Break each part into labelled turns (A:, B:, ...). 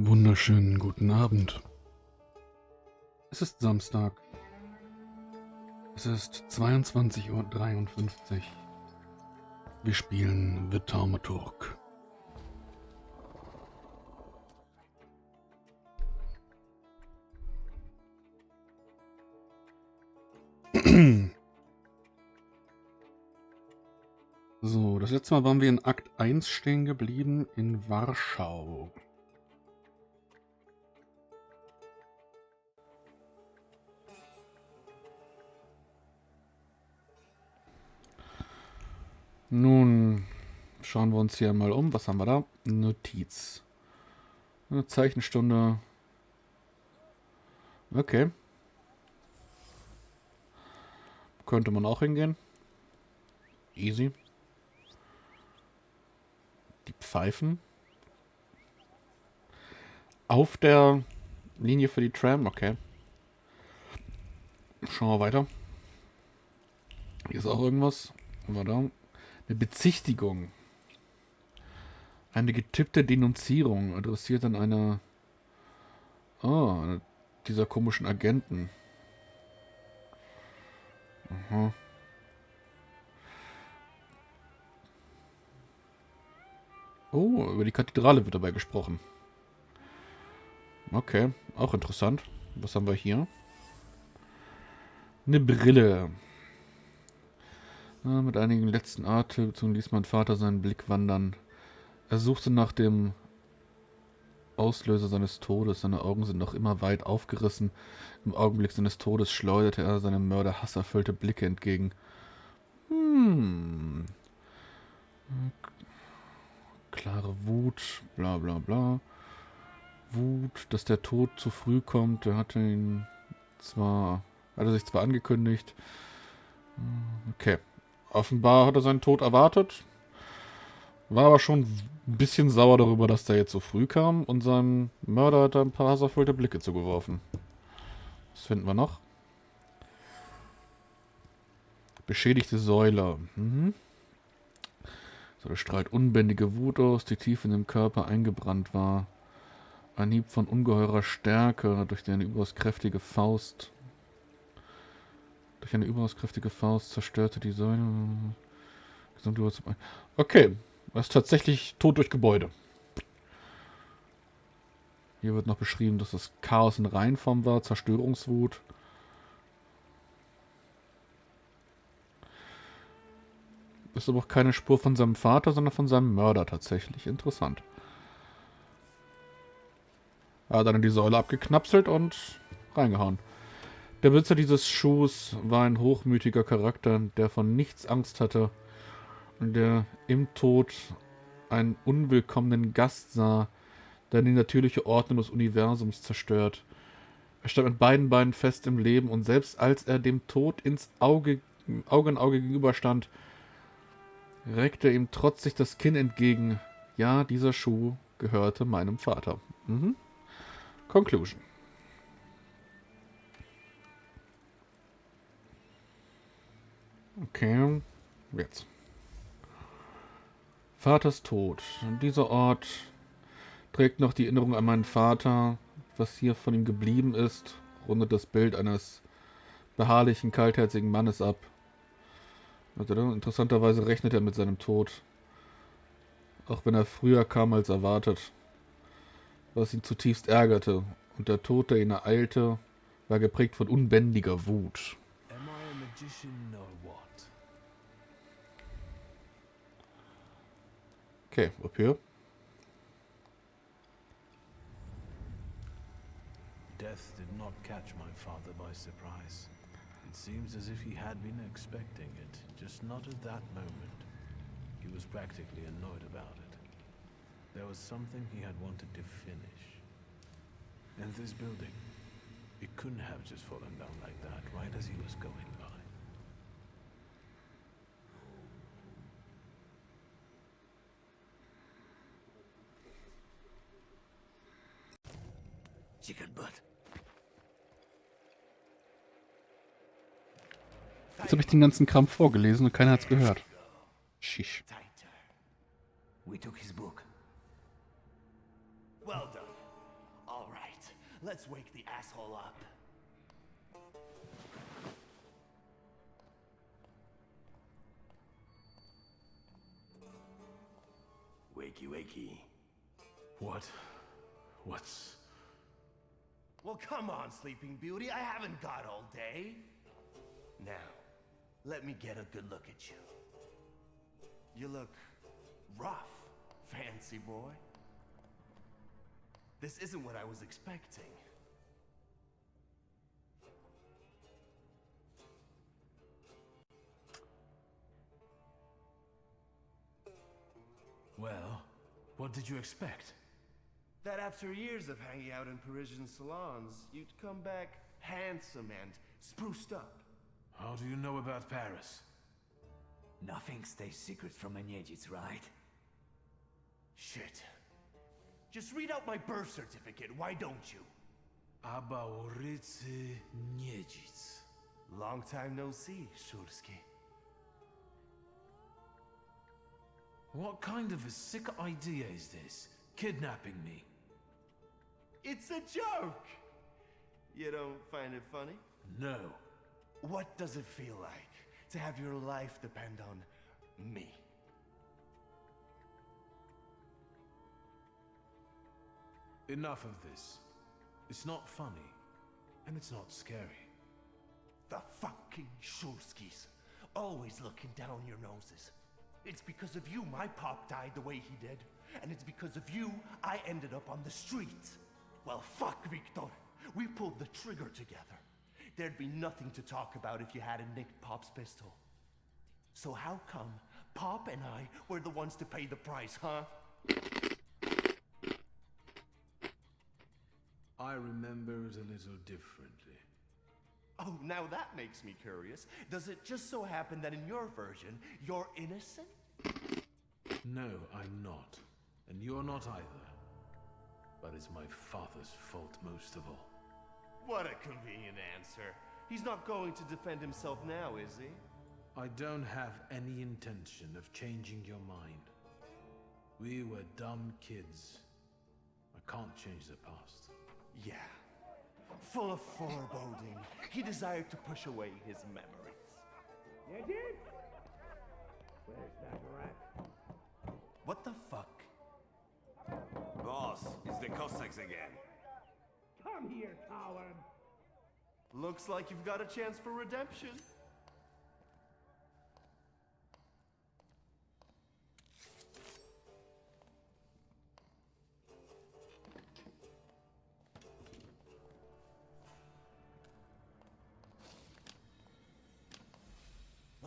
A: Wunderschönen guten Abend. Es ist Samstag. Es ist 22:53 Uhr. Wir spielen The Thaumaturge. So, das letzte Mal waren wir in Akt 1 stehen geblieben in Warschau. Nun schauen wir uns hier mal um. Was haben wir da? Notiz. Eine Zeichenstunde. Okay. Könnte man auch hingehen. Easy. Die Pfeifen. Auf der Linie für die Tram. Okay. Schauen wir weiter. Hier ist auch irgendwas. Was war da? Eine Bezichtigung. Eine getippte Denunzierung adressiert an eine... dieser komischen Agenten. Aha. Oh, über die Kathedrale wird dabei gesprochen. Okay, auch interessant. Was haben wir hier? Eine Brille. Mit einigen letzten Atemzügen ließ mein Vater seinen Blick wandern. Er suchte nach dem Auslöser seines Todes. Seine Augen sind noch immer weit aufgerissen. Im Augenblick seines Todes schleuderte er seinem Mörder hasserfüllte Blicke entgegen. Klare Wut, bla bla bla. Wut, dass der Tod zu früh kommt. Er hatte sich zwar angekündigt. Okay. Offenbar hat er seinen Tod erwartet. War aber schon ein bisschen sauer darüber, dass der jetzt so früh kam. Und seinem Mörder hat er ein paar hasserfüllte Blicke zugeworfen. Was finden wir noch? Beschädigte Säule. So, das strahlt unbändige Wut aus, die tief in dem Körper eingebrannt war. Ein Hieb von ungeheurer Stärke durch eine überaus kräftige Faust. Zerstörte die Säule. Okay, das ist tatsächlich Tod durch Gebäude. Hier wird noch beschrieben, dass das Chaos in Reinform war, Zerstörungswut. Ist aber auch keine Spur von seinem Vater, sondern von seinem Mörder tatsächlich. Interessant. Er hat dann die Säule abgeknapselt und reingehauen. Der Besitzer dieses Schuhs war ein hochmütiger Charakter, der von nichts Angst hatte und der im Tod einen unwillkommenen Gast sah, der die natürliche Ordnung des Universums zerstört. Er stand mit beiden Beinen fest im Leben und selbst als er dem Tod Auge in Auge gegenüberstand, reckte er ihm trotzig das Kinn entgegen. Ja, dieser Schuh gehörte meinem Vater. Conclusion. Okay, jetzt. Vaters Tod. Dieser Ort trägt noch die Erinnerung an meinen Vater. Was hier von ihm geblieben ist, rundet das Bild eines beharrlichen, kaltherzigen Mannes ab. Interessanterweise rechnet er mit seinem Tod. Auch wenn er früher kam als erwartet. Was ihn zutiefst ärgerte. Und der Tod, der ihn ereilte, war geprägt von unbändiger Wut. Okay, ab hier.
B: Death did not catch my father by surprise. It seems as if he had been expecting it, just not at that moment. He was practically annoyed about it. There was something he had wanted to finish. And this building, it couldn't have just fallen down like that, right as he was going by. Chicken butt.
A: Jetzt habe ich den ganzen Kram vorgelesen und keiner hat es gehört. Shish.
B: We took his book. Well done.
C: Let's wake the asshole up. Wakey, wakey.
B: What's...
C: Well, come on, Sleeping Beauty. I haven't got all day. Now, let me get a good look at you. You look rough, fancy boy. This isn't what I was expecting.
B: Well, what did you expect?
C: That after years of hanging out in Parisian salons, you'd come back handsome and spruced up.
B: How do you know about Paris?
D: Nothing stays secret from a Niedzic, right?
C: Shit. Just read out my birth certificate, why don't you?
B: Aba Urycy Niedzic.
C: Long time no see, Szurski.
B: What kind of a sick idea is this? Kidnapping me?
C: It's a joke! You don't find it funny?
B: No.
C: What does it feel like to have your life depend on me?
B: Enough of this. It's not funny, and it's not scary.
C: The fucking Szurskis. Always looking down your noses. It's because of you my pop died the way he did. And it's because of you I ended up on the streets. Well, fuck, Victor. We pulled the trigger together. There'd be nothing to talk about if you hadn't nicked Pop's pistol. So how come Pop and I were the ones to pay the price, huh?
B: I remember it a little differently.
C: Oh, now that makes me curious. Does it just so happen that in your version, you're innocent?
B: No, I'm not. And you're not either. But it's my father's fault most of all.
C: What a convenient answer. He's not going to defend himself now, is he?
B: I don't have any intention of changing your mind. We were dumb kids. I can't change the past.
C: Yeah. Full of foreboding, he desired to push away his memories.
E: You did? Where's that rat?
C: What the fuck?
F: Boss, it's the Cossacks again.
E: Come here, coward!
C: Looks like you've got a chance for redemption.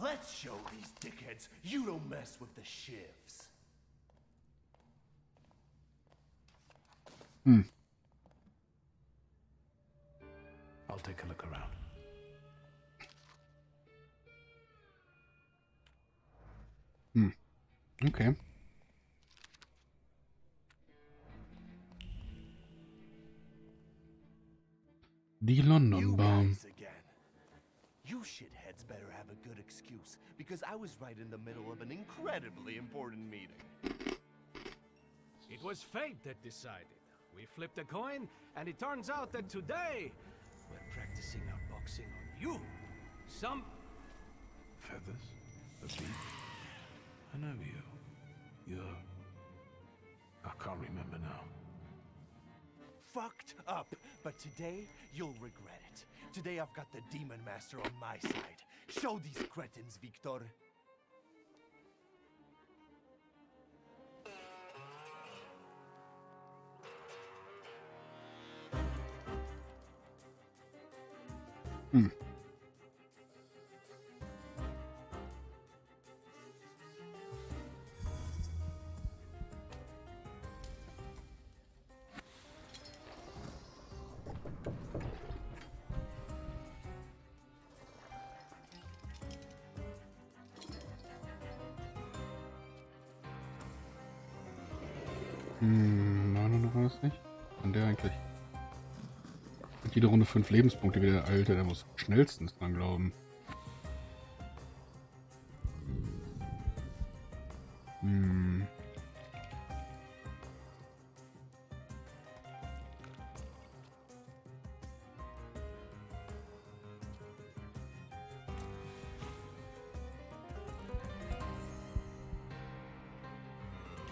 C: Let's show these dickheads you don't mess with the shivs.
B: I'll take a look around.
A: Okay. Die London
C: You
A: Bar.
C: guys again. You shitheads better have a good excuse, because I was right in the middle of an incredibly important meeting.
G: It was fate that decided. We flipped a coin, and it turns out that today we're practicing our boxing on you. Some...
B: Feathers? A beat? I know you. You're... I can't remember now.
C: Fucked up, but today you'll regret it. Today I've got the Demon Master on my side. Show these cretins, Victor.
A: Nein, war das nicht? Und der eigentlich. Hat jede Runde 5 Lebenspunkte wie der Alte, der muss schnellstens dran glauben.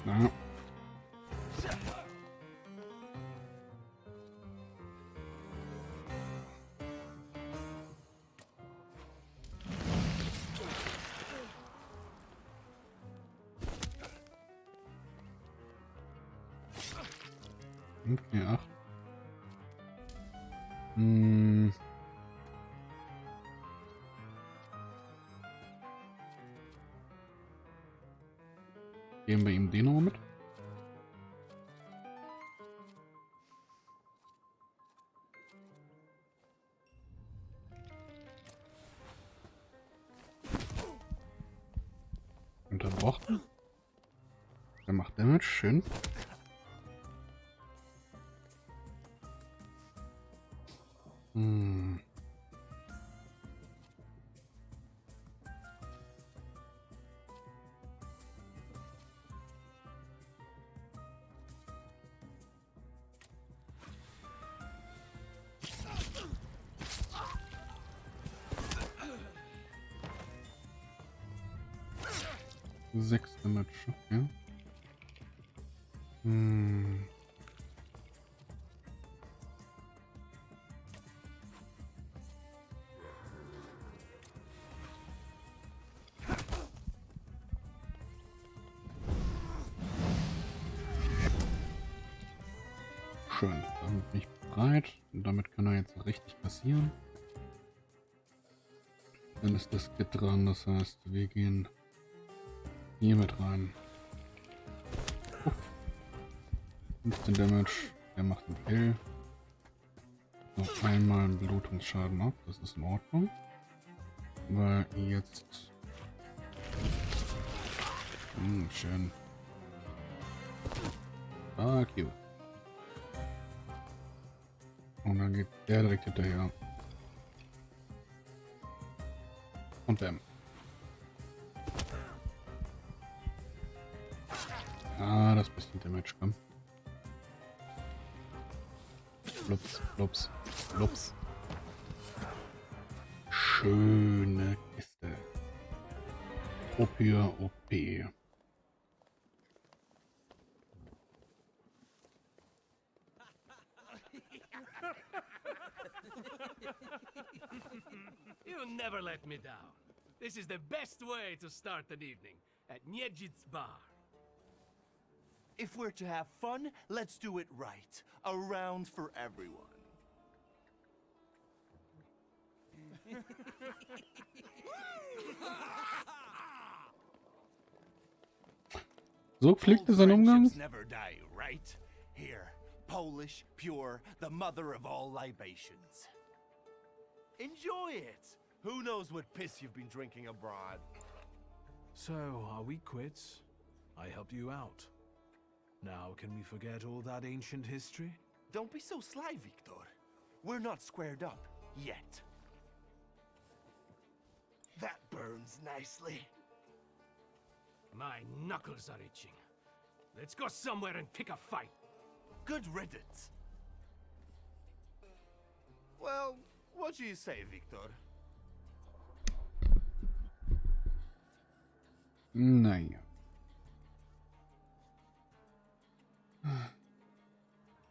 A: Ja. Okay, 8. Geben wir ihm den nochmal mit. Unterbrochen. Der macht Damage, schön. Sechs Damage, okay. Schön, damit bin ich bereit. Und damit kann er jetzt richtig passieren. Dann ist das Gitt dran, das heißt, wir gehen hier mit rein. Uff. 15 Damage, der macht einen Kill. Noch einmal einen Blutungsschaden ab, das ist in Ordnung. Weil jetzt... schön. Fuck you. Und dann geht der direkt hinterher. Und bam. Ah, das bisschen Damage, komm. Flups, flups, flups. Schöne Kiste. OP, OP.
G: You never let me down. This is the best way to start an evening at Niedzic's bar.
C: If we're to have fun, let's do it right. A round for everyone.
A: So pflegt
C: Old
A: es sein Umgang?
C: friendships never die, right? Here, Polish, pure, the mother of all libations. Enjoy it. Who knows what piss you've been drinking abroad?
B: So, are we quits? I helped you out. Now, can we forget all that ancient history?
C: Don't be so sly, Victor. We're not squared up yet. That burns nicely.
G: My knuckles are itching. Let's go somewhere and pick a fight.
C: Good riddance. Well, what do you say, Victor?
A: Naja.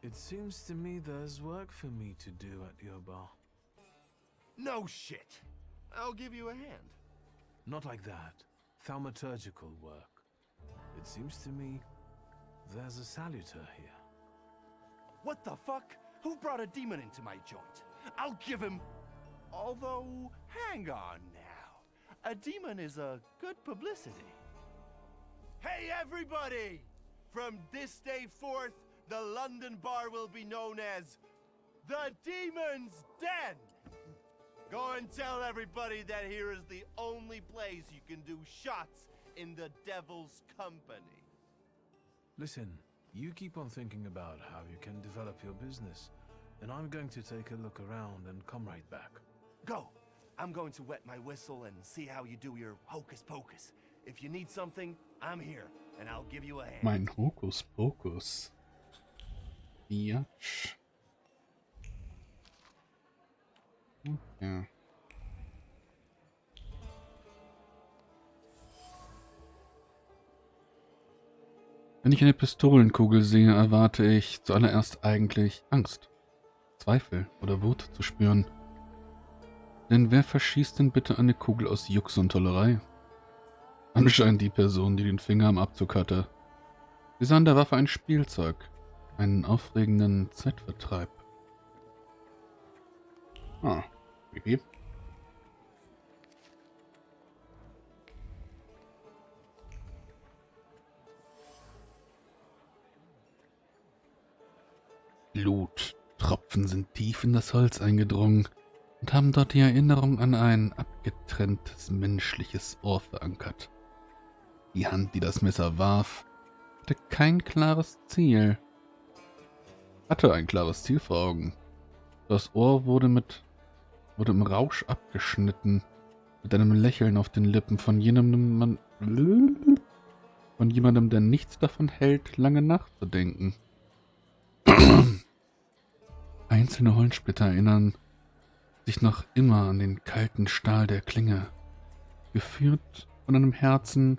B: It seems to me there's work for me to do at your bar.
C: No shit. I'll give you a hand.
B: Not like that. Thaumaturgical work. It seems to me there's a salutor here.
C: What the fuck? Who brought a demon into my joint? I'll give him... Although, hang on now. A demon is a good publicity. Hey everybody! From this day forth, the London bar will be known as the Demon's Den! Go and tell everybody that here is the only place you can do shots in the devil's company.
B: Listen, you keep on thinking about how you can develop your business, and I'm going to take a look around and come right back.
C: Go! I'm going to wet my whistle and see how you do your hocus pocus. If you need something, I'm here, and I'll give you a hand.
A: Mein Hokuspokus. Ja. Ja. Wenn ich eine Pistolenkugel sehe, erwarte ich zuallererst eigentlich Angst, Zweifel oder Wut zu spüren. Denn wer verschießt denn bitte eine Kugel aus Jux und Tollerei? Anscheinend die Person, die den Finger am Abzug hatte. Sie sah in der Waffe ein Spielzeug, einen aufregenden Zeitvertreib. Ah, wie? Bluttropfen sind tief in das Holz eingedrungen und haben dort die Erinnerung an ein abgetrenntes menschliches Ohr verankert. Die Hand, die das Messer warf, hatte kein klares Ziel. Hatte ein klares Ziel vor Augen. Das Ohr wurde im Rausch abgeschnitten, mit einem Lächeln auf den Lippen von jemandem, der nichts davon hält, lange nachzudenken. Einzelne Holzsplitter erinnern sich noch immer an den kalten Stahl der Klinge, geführt von einem Herzen,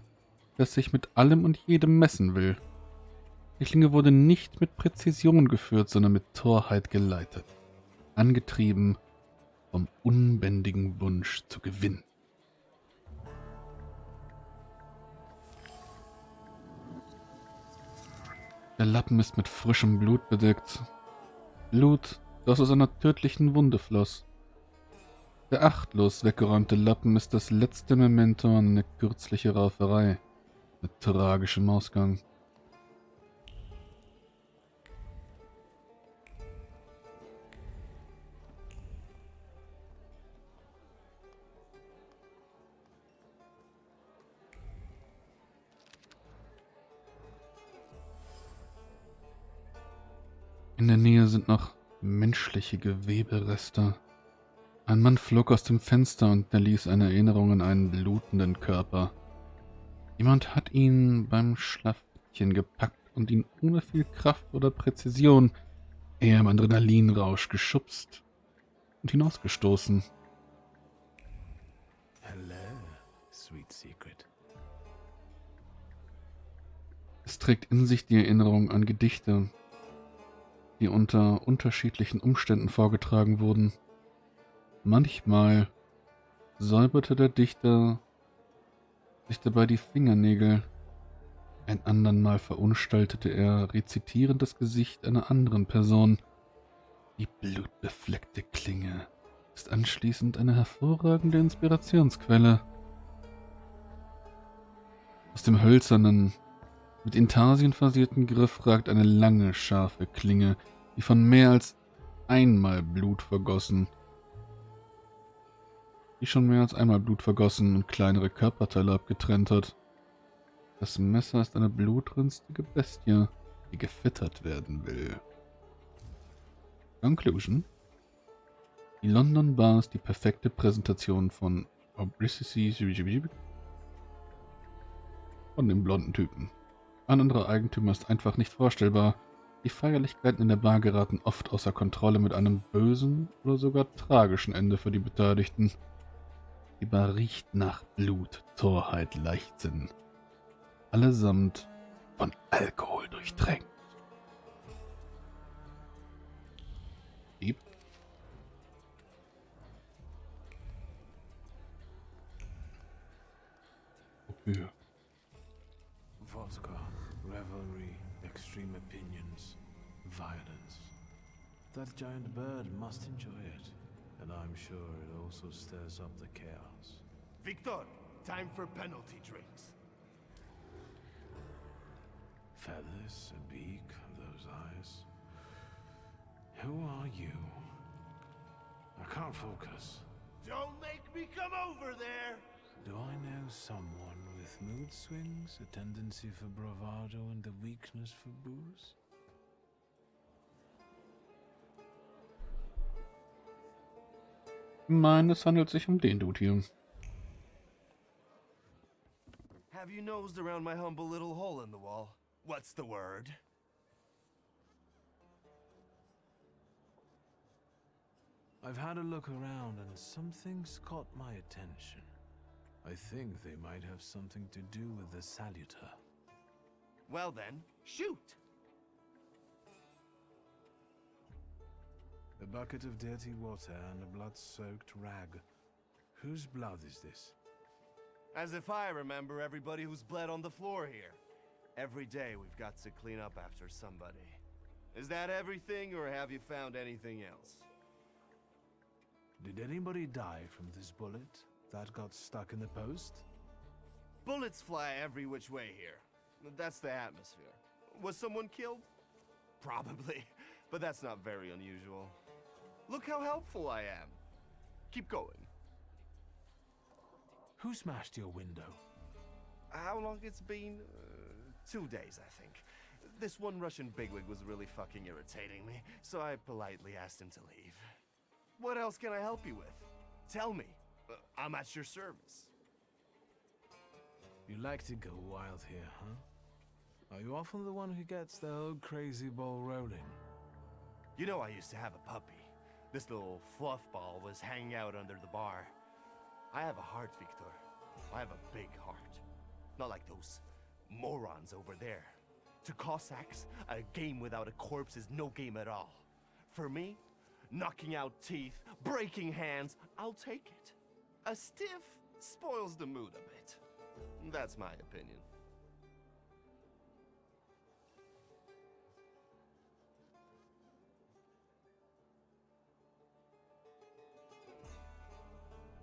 A: das sich mit allem und jedem messen will. Die Klinge wurde nicht mit Präzision geführt, sondern mit Torheit geleitet, angetrieben vom unbändigen Wunsch zu gewinnen. Der Lappen ist mit frischem Blut bedeckt. Blut, das aus einer tödlichen Wunde floss. Der achtlos weggeräumte Lappen ist das letzte Memento an eine kürzliche Rauferei mit tragischem Ausgang. In der Nähe sind noch menschliche Gewebereste. Ein Mann flog aus dem Fenster und hinterließ eine Erinnerung an einen blutenden Körper. Jemand hat ihn beim Schlafittchen gepackt und ihn ohne viel Kraft oder Präzision, eher im Adrenalinrausch geschubst und hinausgestoßen.
B: Hello, sweet secret.
A: Es trägt in sich die Erinnerung an Gedichte, die unter unterschiedlichen Umständen vorgetragen wurden. Manchmal säuberte der Dichter sich dabei die Fingernägel, ein andern Mal verunstaltete er rezitierend das Gesicht einer anderen Person. Die blutbefleckte Klinge ist anschließend eine hervorragende Inspirationsquelle. Aus dem hölzernen, mit Intarsien versierten Griff ragt eine lange, scharfe Klinge, die von mehr als einmal Blut vergossen und kleinere Körperteile abgetrennt hat. Das Messer ist eine blutrünstige Bestie, die gefüttert werden will. Conclusion: Die London Bar ist die perfekte Präsentation von dem blonden Typen. Ein anderer Eigentümer ist einfach nicht vorstellbar. Die Feierlichkeiten in der Bar geraten oft außer Kontrolle mit einem bösen oder sogar tragischen Ende für die Beteiligten. Die Bar riecht nach Blut, Torheit, Leichtsinn. Allesamt von Alkohol durchtränkt. Dieb? Okay.
B: Vodka, revelry, extreme opinions, violence. That giant bird must enjoy it, and I'm sure it also stirs up the chaos.
C: Victor, time for penalty drinks.
B: Feathers, a beak, those eyes. Who are you? I can't focus.
C: Don't make me come over there!
B: Do I know someone with mood swings, a tendency for bravado, and a weakness for booze?
A: Ich meine, es handelt sich den Dude hier.
C: Have you nosed around my humble little hole in the wall? What's the word?
B: I've had a look around and something's caught my attention. I think they might have something to do with the saluter.
C: Well then, Shoot!
B: A bucket of dirty water and a blood-soaked rag. Whose blood is this?
C: As if I remember everybody who's bled on the floor here. Every day we've got to clean up after somebody. Is that everything, or have you found anything else?
B: Did anybody die from this bullet that got stuck in the post?
C: Bullets fly every which way here. That's the atmosphere. Was someone killed? Probably, but that's not very unusual. Look how helpful I am. Keep going.
B: Who smashed your window?
C: How long it's been? 2 days, I think. This one Russian bigwig was really fucking irritating me, so I politely asked him to leave. What else can I help you with? Tell me. I'm at your service.
B: You like to go wild here, huh? Are you often the one who gets the whole crazy ball rolling?
C: You know, I used to have a puppy. This little fluff ball was hanging out under the bar. I have a heart, Victor. I have a big heart. Not like those morons over there. To Cossacks, a game without a corpse is no game at all. For me, knocking out teeth, breaking hands, I'll take it. A stiff spoils the mood a bit. That's my opinion.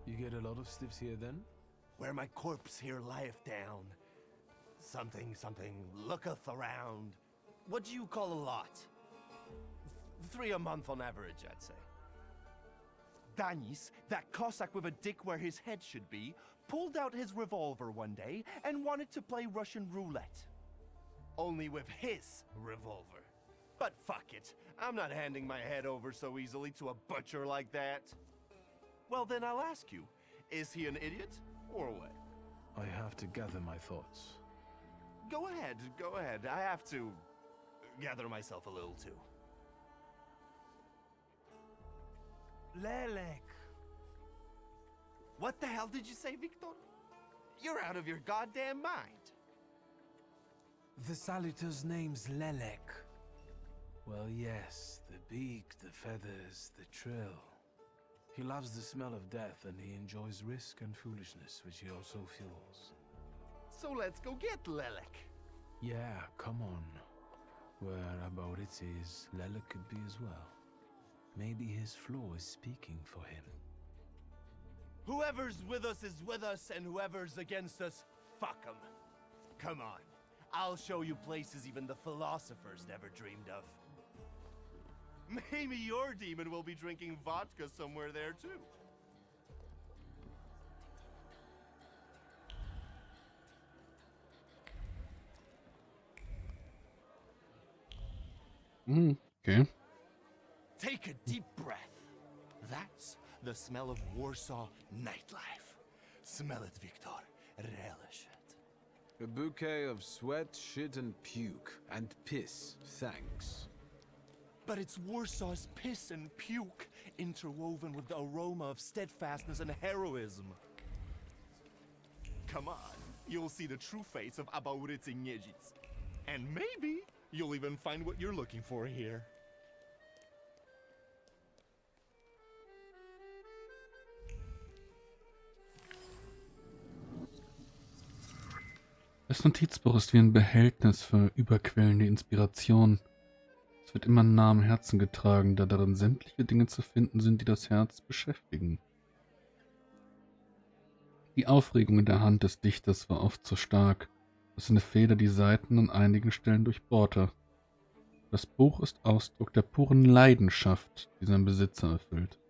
B: You get a lot of stiffs here then?
C: Where my corpse here lieth down. Something, looketh around. What do you call a lot? 3 a month on average, I'd say. Danis, that Cossack with a dick where his head should be, pulled out his revolver one day and wanted to play Russian roulette. Only with his revolver. But fuck it, I'm not handing my head over so easily to a butcher like that. Well then I'll ask you, is he an idiot or what?
B: I have to gather my thoughts.
C: Go ahead. I have to gather myself a little too. Lelek. What the hell did you say, Victor? You're out of your goddamn mind.
B: The Salutor's name's Lelek. Well, yes, the beak, the feathers, the trill. He loves the smell of death and he enjoys risk and foolishness, which he also fuels.
C: So let's go get Lelek.
B: Yeah, come on. Where about it is, Lelek could be as well. Maybe his flaw is speaking for him.
C: Whoever's with us is with us, and whoever's against us, fuck 'em. Come on, I'll show you places even the philosophers never dreamed of. Maybe your demon will be drinking vodka somewhere there too.
A: Okay.
C: Take a deep breath. That's the smell of Warsaw nightlife. Smell it, Victor. Relish it.
B: A bouquet of sweat, shit, and puke. And piss, thanks.
C: But it's Warsaw's piss and puke interwoven with the aroma of steadfastness and heroism. Come on, you'll see the true face of Abaurycy Niedzic. And maybe you'll even find what you're looking for here.
A: Das Notizbuch ist wie ein Behältnis für überquellende Inspiration. Es wird immer nah am Herzen getragen, da darin sämtliche Dinge zu finden sind, die das Herz beschäftigen. Die Aufregung in der Hand des Dichters war oft so stark, dass seine Feder die Seiten an einigen Stellen durchbohrte. Das Buch ist Ausdruck der puren Leidenschaft, die sein Besitzer erfüllt.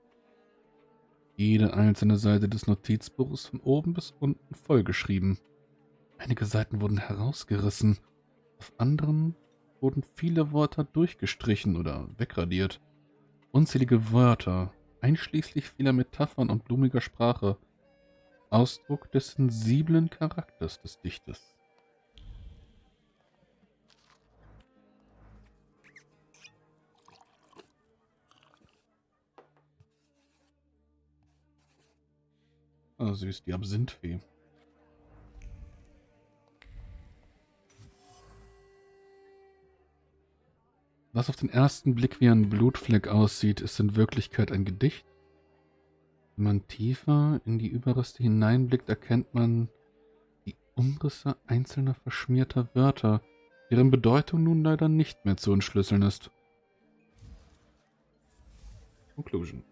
A: Jede einzelne Seite des Notizbuches von oben bis unten vollgeschrieben. Einige Seiten wurden herausgerissen, auf anderen wurden viele Wörter durchgestrichen oder wegradiert. Unzählige Wörter, einschließlich vieler Metaphern und blumiger Sprache, Ausdruck des sensiblen Charakters des Dichters. Ah, süß, die Was auf den ersten Blick wie ein Blutfleck aussieht, ist in Wirklichkeit ein Gedicht. Wenn man tiefer in die Überreste hineinblickt, erkennt man die Umrisse einzelner verschmierter Wörter, deren Bedeutung nun leider nicht mehr zu entschlüsseln ist. Conclusion.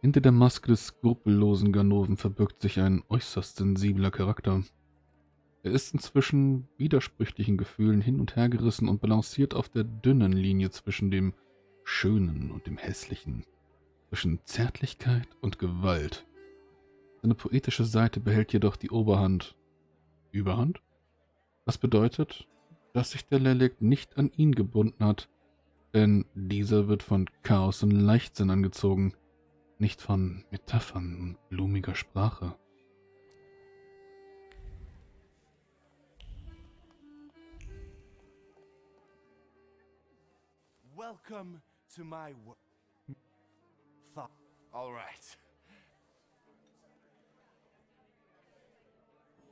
A: Hinter der Maske des skrupellosen Ganoven verbirgt sich ein äußerst sensibler Charakter. Er ist inzwischen widersprüchlichen Gefühlen hin und her gerissen und balanciert auf der dünnen Linie zwischen dem Schönen und dem Hässlichen, zwischen Zärtlichkeit und Gewalt. Seine poetische Seite behält jedoch die Oberhand. Überhand? Was bedeutet, dass sich der Lelik nicht an ihn gebunden hat, denn dieser wird von Chaos und Leichtsinn angezogen, nicht von Metaphern und blumiger Sprache.
C: Welcome to my world. All right.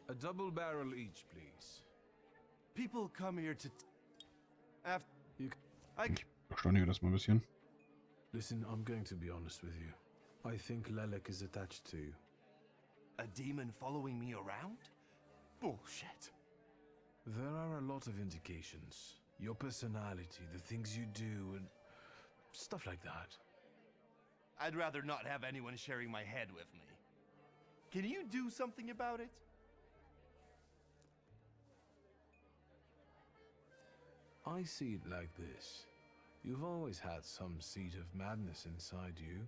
B: A double barrel each, please.
C: People come here to. After
B: You
A: Ich beschleunige das mal ein bisschen.
B: listen, I'm going to be honest with you. I think Lelek is attached to you.
C: A demon following me around? Bullshit.
B: There are a lot of indications. Your personality, the things you do, and stuff like that.
C: I'd rather not have anyone sharing my head with me. Can you do something about it?
B: I see it like this. You've always had some seed of madness inside you,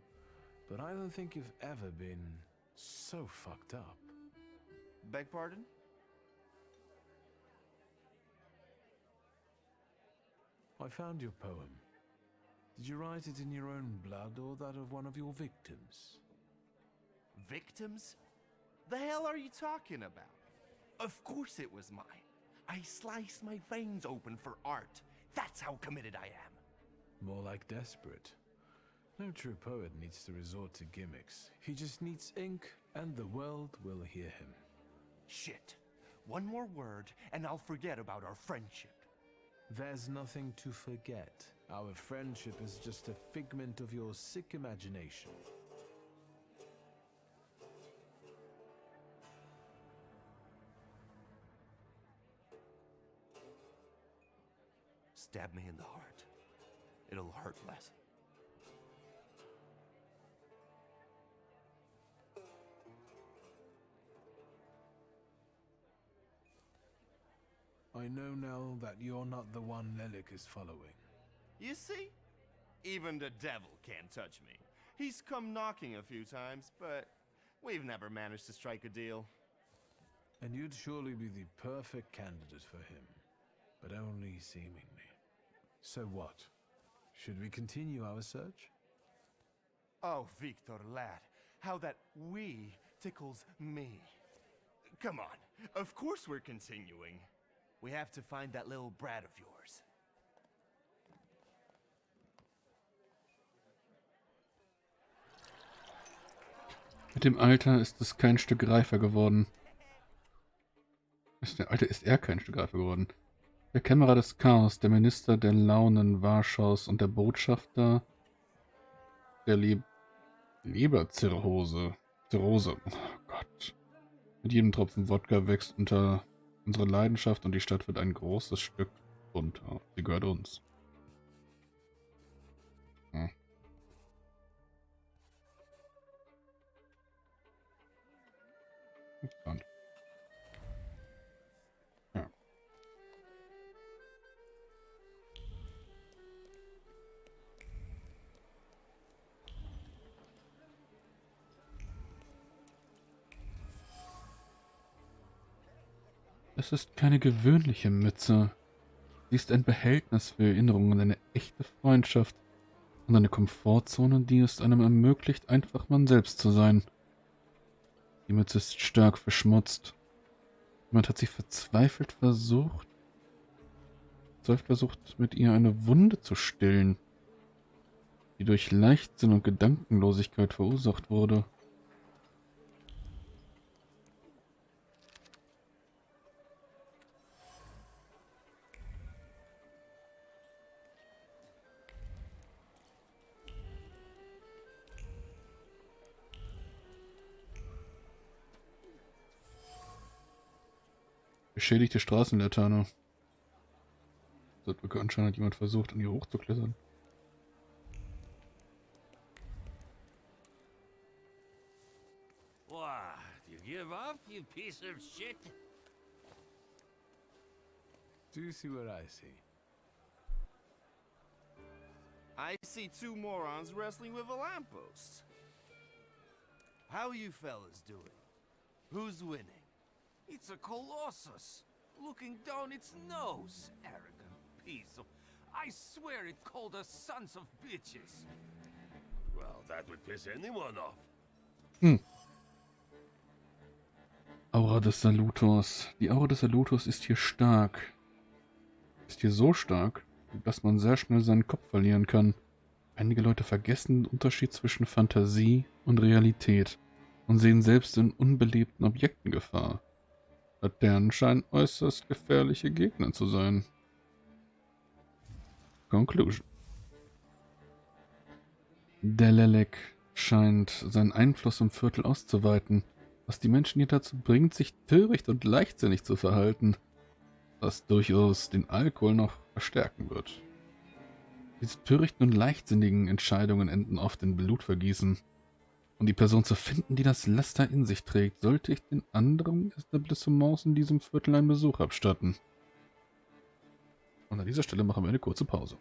B: but I don't think you've ever been so fucked up.
C: Beg pardon?
B: I found your poem. Did you write it in your own blood or that of one of your victims?
C: Victims? The hell are you talking about? Of course it was mine. I sliced my veins open for art. That's how committed I am.
B: More like desperate. No true poet needs to resort to gimmicks. He just needs ink, and the world will hear him.
C: Shit. One more word, and I'll forget about our friendship.
B: There's nothing to forget. Our friendship is just a figment of your sick imagination.
C: Stab me in the heart. It'll hurt less.
B: I know now that you're not the one Lelek is following.
C: You see? Even the devil can't touch me. He's come knocking a few times, but we've never managed to strike a deal.
B: And you'd surely be the perfect candidate for him, but only seemingly. So what? Should we continue our search?
C: Oh, Victor, lad, how that we tickles me. Come on, of course we're continuing. We have to find that little brat of yours.
A: Mit dem Alter ist es kein Stück reifer geworden. Ist er kein Stück reifer geworden. Der Kämmerer des Chaos, der Minister der Launen Warschaus und der Botschafter der Leberzirrhose. Zirrhose. Oh Gott. Mit jedem Tropfen Wodka wächst unter unsere Leidenschaft und die Stadt wird ein großes Stück bunter. Sie gehört uns. Hm. Interessant. Ja. Es ist keine gewöhnliche Mütze. Sie ist ein Behältnis für Erinnerungen an eine echte Freundschaft und eine Komfortzone, die es einem ermöglicht, einfach man selbst zu sein. Die Mütze ist stark verschmutzt. Jemand hat sie verzweifelt versucht, mit ihr eine Wunde zu stillen, die durch Leichtsinn und Gedankenlosigkeit verursacht wurde. Beschädigte Straßenlaterne. Anscheinend hat jemand versucht, an ihr hochzuklettern.
F: What? You give up, you piece of shit?
B: Do you see what I see?
H: I see two morons wrestling with a lamppost. How you fellas doing? Who's winning?
F: It's a colossus, looking down its nose. Arrogant piece of... I swear it called us sons of bitches.
B: Well, that would piss anyone off.
A: Aura des Salutors. Die Aura des Salutors ist hier stark. Ist hier so stark, dass man sehr schnell seinen Kopf verlieren kann. Einige Leute vergessen den Unterschied zwischen Fantasie und Realität und sehen selbst in unbelebten Objekten Gefahr. Laternen scheinen äußerst gefährliche Gegner zu sein. Conclusion. Der Lelek scheint seinen Einfluss im Viertel auszuweiten, was die Menschen hier dazu bringt, sich töricht und leichtsinnig zu verhalten, was durchaus den Alkohol noch verstärken wird. Diese törichten und leichtsinnigen Entscheidungen enden oft in Blutvergießen. Um die Person zu finden, die das Laster in sich trägt, sollte ich den anderen Etablissements in diesem Viertel einen Besuch abstatten. Und an dieser Stelle machen wir eine kurze Pause.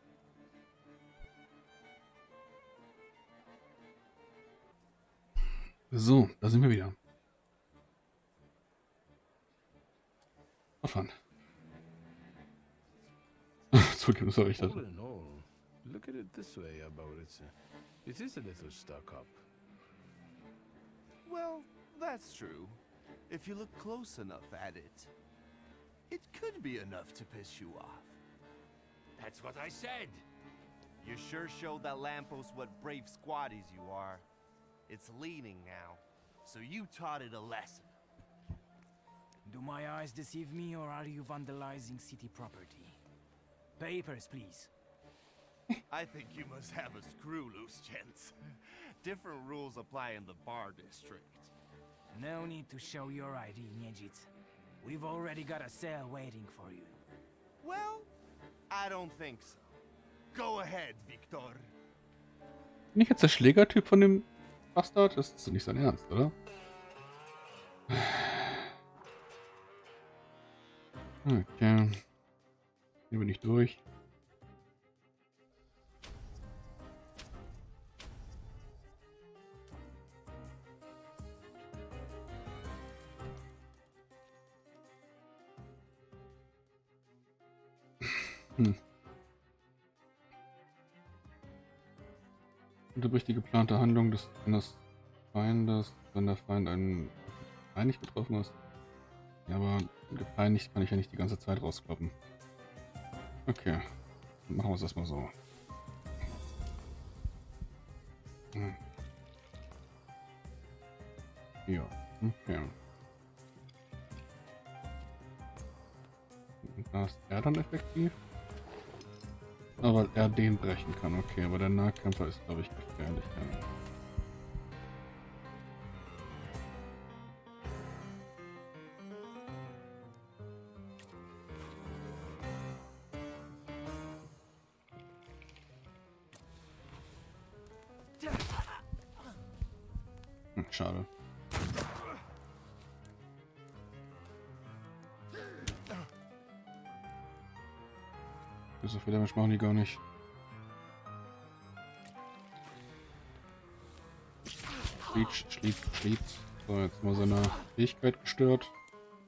A: So, da sind wir wieder. Aufhören. Entschuldigung, das war ich das.
B: All in all, look at it this way about it. It is a little stuck up.
H: Well, that's true. If you look close enough at it, it could be enough to piss you off.
F: That's what I said.
H: You sure showed that lamppost what brave squatties you are. It's leaning now, so you taught it a lesson.
D: Do my eyes deceive me, or are you vandalizing city property? Papers, please.
H: I think you must have a screw loose, gents. Different rules apply in the bar district.
D: No need to show your ID, Niedjit. We've already got a cell waiting for you.
H: Well, I don't think so. Go ahead, Victor.
A: Bin ich jetzt der Schlägertyp von dem Bastard? Das ist doch nicht sein Ernst, oder? Okay. Hier bin ich durch. Unterbricht die geplante Handlung des Feindes, wenn der Feind einen gepeinigt getroffen ist. Ja, aber gepeinigt kann ich ja nicht die ganze Zeit rauskloppen. Okay, dann machen wir es erstmal so. Ja, okay. Und da ist er dann effektiv. Aber weil er den brechen kann, okay, aber der Nahkämpfer ist, glaube ich, gefährlich. Ja. Schade. So viel Damage machen die gar nicht. Schließt. So, jetzt mal seine Fähigkeit gestört.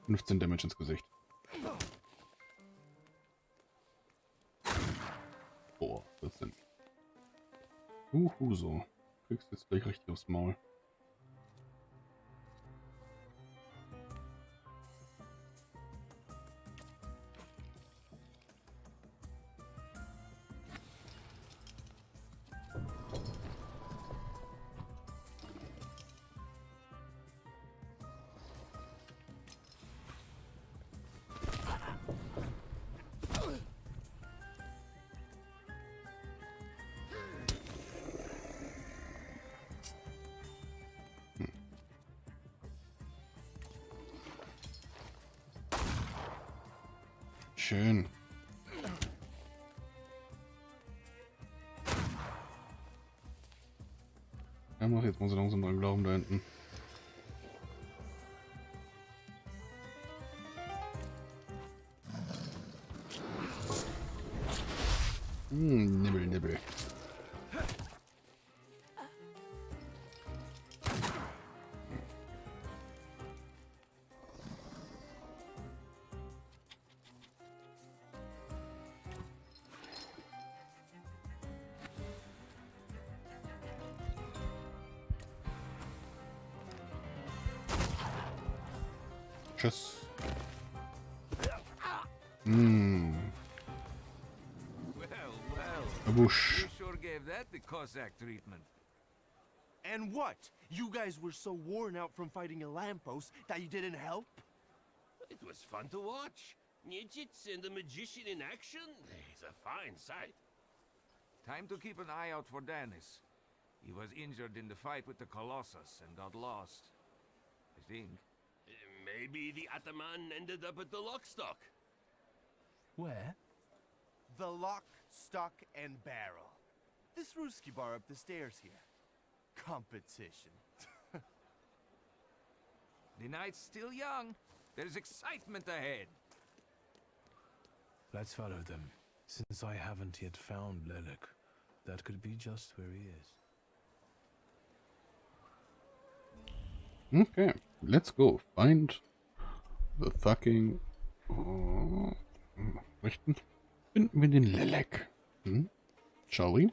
A: 15 Damage ins Gesicht. Boah, 14. So. Kriegst jetzt gleich richtig aufs Maul. schön. Ja, mach jetzt mal so langsam mal Glauben da hinten. Nibbel, nibbel. Tschüss.
F: Well,
A: Busch.
F: you sure gave that the Cossack treatment.
H: And what? You guys were so worn out from fighting a lamppost that you didn't help?
E: It was fun to watch. Nijits and the magician in action. It's a fine sight.
F: Time to keep an eye out for Dennis. He was injured in the fight with the Colossus and got lost. I think.
E: Maybe the Ataman ended up at the Lockstock.
G: Where?
H: The lock, stock, and barrel. This Ruski bar up the stairs here. Competition.
F: The night's still young. There's excitement ahead.
B: Let's follow them. Since I haven't yet found Lelek, that could be just where he is.
A: Okay, let's go. Find the fucking... richten. Finden wir den Lelek. Shall we?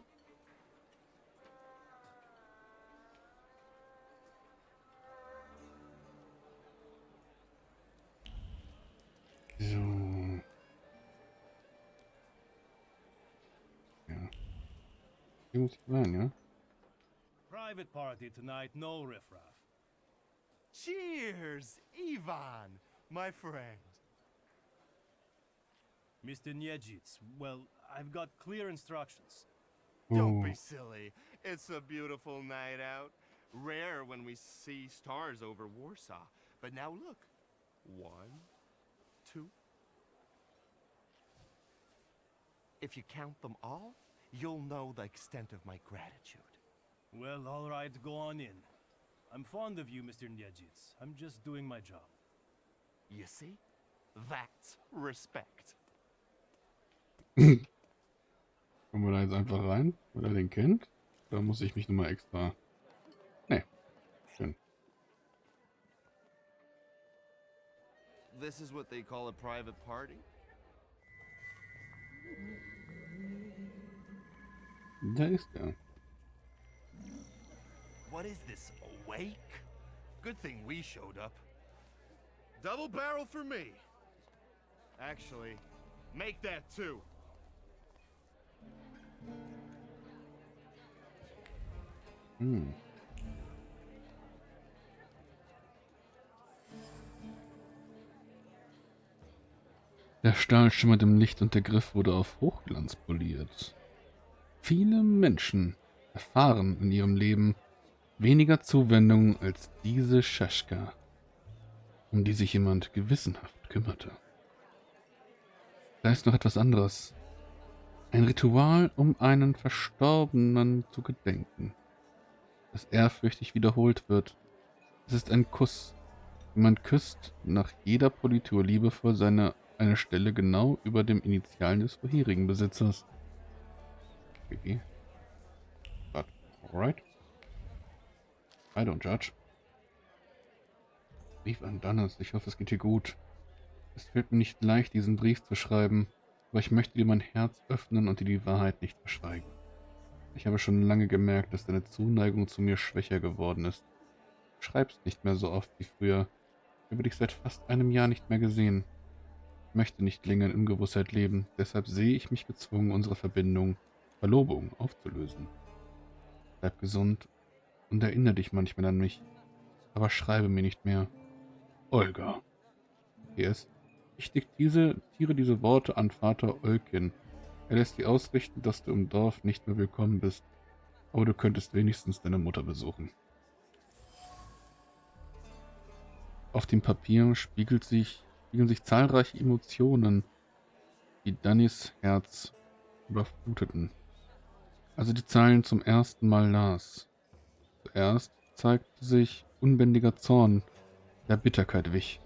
A: So. Ja. Hier muss ich rein, ja?
G: Private party tonight, no riffraff.
H: Cheers, Ivan, my friend.
G: Mr. Niedzits, well, I've got clear instructions.
H: Don't be silly. It's a beautiful night out. Rare when we see stars over Warsaw. But now look. 1, 2. If you count them all, you'll know the extent of my gratitude.
G: Well, all right, go on in. I'm fond of you, Mr. Niedzits. I'm just doing my job.
H: You see? That's respect.
A: Kommen wir da jetzt einfach rein, weil er den kennt? Da muss ich mich nochmal extra... Nee. Schön.
H: This is what they call a private party?
A: Da ist er.
H: What is this, a wake? Good thing we showed up. Double barrel for me. Actually, make that 2.
A: Der Stahl schimmert im Licht und der Griff wurde auf Hochglanz poliert. Viele Menschen erfahren in ihrem Leben weniger Zuwendung als diese Schaschka, um die sich jemand gewissenhaft kümmerte. Da ist noch etwas anderes. Ein Ritual, um einen Verstorbenen zu gedenken, das ehrfürchtig wiederholt wird. Es ist ein Kuss, den man küsst, nach jeder Politur liebevoll eine Stelle genau über dem Initialen des vorherigen Besitzers. Okay. But, alright. I don't judge. Brief an Dennis. Ich hoffe, es geht dir gut. Es fällt mir nicht leicht, diesen Brief zu schreiben, aber ich möchte dir mein Herz öffnen und dir die Wahrheit nicht verschweigen. Ich habe schon lange gemerkt, dass deine Zuneigung zu mir schwächer geworden ist. Du schreibst nicht mehr so oft wie früher. Ich habe dich seit fast einem Jahr nicht mehr gesehen. Ich möchte nicht länger in Ungewissheit leben, deshalb sehe ich mich gezwungen, unsere Verlobung aufzulösen. Bleib gesund und erinnere dich manchmal an mich, aber schreibe mir nicht mehr. Olga. PS. Ich diktiere diese Worte an Vater Olkin. Er lässt dir ausrichten, dass du im Dorf nicht mehr willkommen bist, aber du könntest wenigstens deine Mutter besuchen. Auf dem Papier spiegeln sich zahlreiche Emotionen, die Dannys Herz überfluteten, als sie die Zeilen zum ersten Mal las. Zuerst zeigte sich unbändiger Zorn, der Bitterkeit wich.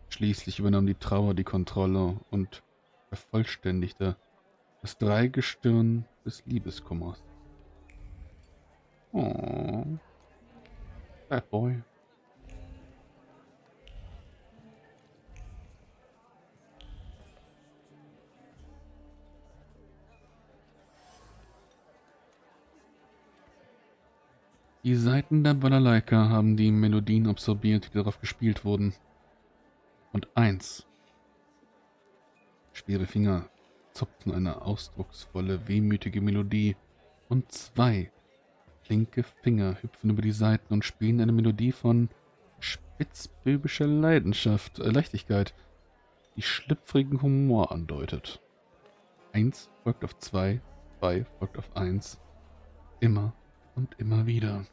A: Schließlich übernahm die Trauer die Kontrolle und vervollständigte das Dreigestirn des Liebeskummers. Oh, Bad Boy. Die Saiten der Balalaika haben die Melodien absorbiert, die darauf gespielt wurden. Und eins. Schwere Finger zupfen eine ausdrucksvolle, wehmütige Melodie. Und zwei. Flinke Finger hüpfen über die Saiten und spielen eine Melodie von spitzbübischer Leichtigkeit, die schlüpfrigen Humor andeutet. 1 folgt auf 2, 2 folgt auf 1. Immer und immer wieder.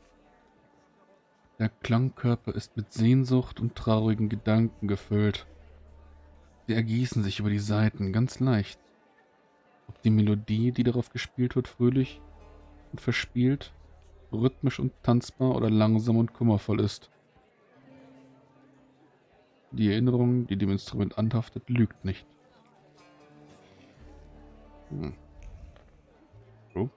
A: Der Klangkörper ist mit Sehnsucht und traurigen Gedanken gefüllt. Sie ergießen sich über die Saiten ganz leicht. Ob die Melodie, die darauf gespielt wird, fröhlich und verspielt, rhythmisch und tanzbar oder langsam und kummervoll ist. Die Erinnerung, die dem Instrument anhaftet, lügt nicht. So.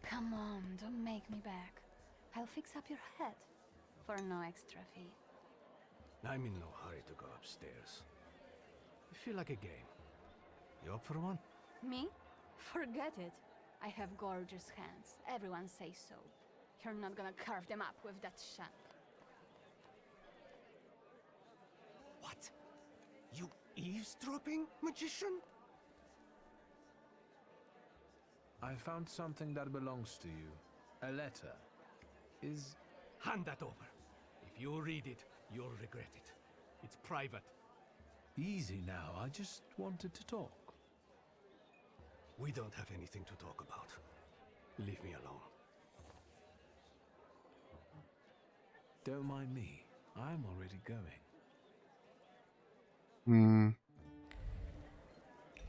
I: Come on, don't make me back. I'll fix up your head for no extra fee.
G: I'm in no hurry to go upstairs. I feel like a game. You up for one?
I: Me? Forget it. I have gorgeous hands. Everyone says so. You're not gonna carve them up with that shank.
H: What? You eavesdropping, magician?
G: I found something that belongs to you. A letter. Hand that over. If you read it, you'll regret it. It's private. Easy now, I just wanted to talk. We don't have anything to talk about. Leave me alone. Don't mind me. I'm already going.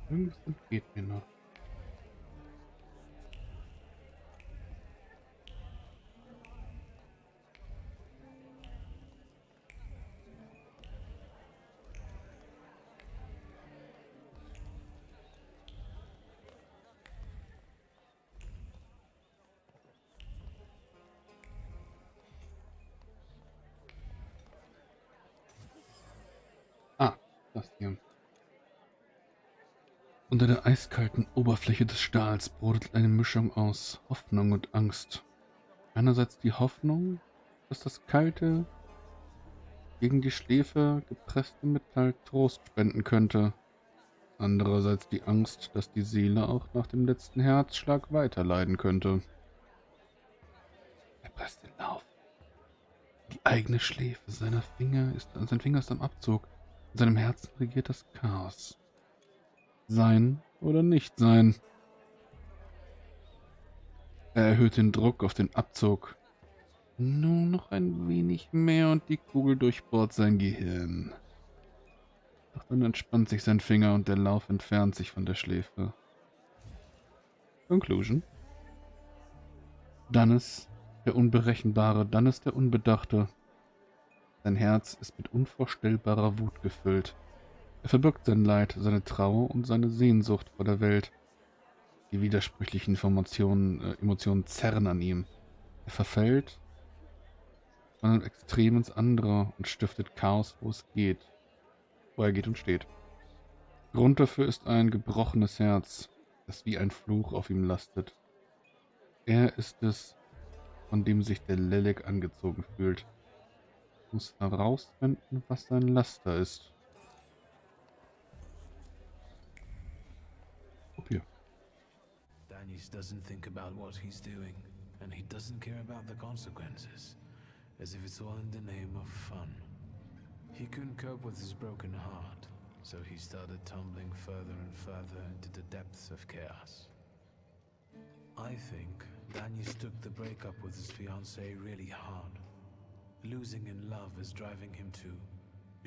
A: Irgendwas entgeht mir noch. Das hier. Unter der eiskalten Oberfläche des Stahls brodelt eine Mischung aus Hoffnung und Angst. Einerseits die Hoffnung, dass das kalte, gegen die Schläfe gepresste Metall Trost spenden könnte. Andererseits die Angst, dass die Seele auch nach dem letzten Herzschlag weiterleiden könnte. Er presst den Lauf. Die eigene Schläfe sein Finger ist am Abzug. In seinem Herzen regiert das Chaos. Sein oder nicht sein. Er erhöht den Druck auf den Abzug. Nur noch ein wenig mehr und die Kugel durchbohrt sein Gehirn. Doch dann entspannt sich sein Finger und der Lauf entfernt sich von der Schläfe. Conclusion. Dann ist der Unberechenbare, dann ist der Unbedachte. Sein Herz ist mit unvorstellbarer Wut gefüllt. Er verbirgt sein Leid, seine Trauer und seine Sehnsucht vor der Welt. Die widersprüchlichen Emotionen zerren an ihm. Er verfällt von einem Extrem ins andere und stiftet Chaos, wo er geht und steht. Grund dafür ist ein gebrochenes Herz, das wie ein Fluch auf ihm lastet. Er ist es, von dem sich der Lelek angezogen fühlt. Muss herausfinden, was sein Laster ist. Okay.
B: Danius doesn't think about what he's doing, and he doesn't care about the consequences, as if it's all in the name of fun. He couldn't cope with his broken heart, so he started tumbling further and further into the depths of chaos. I think Danius took the breakup with his fiancée really hard.
G: Losing in love is driving him to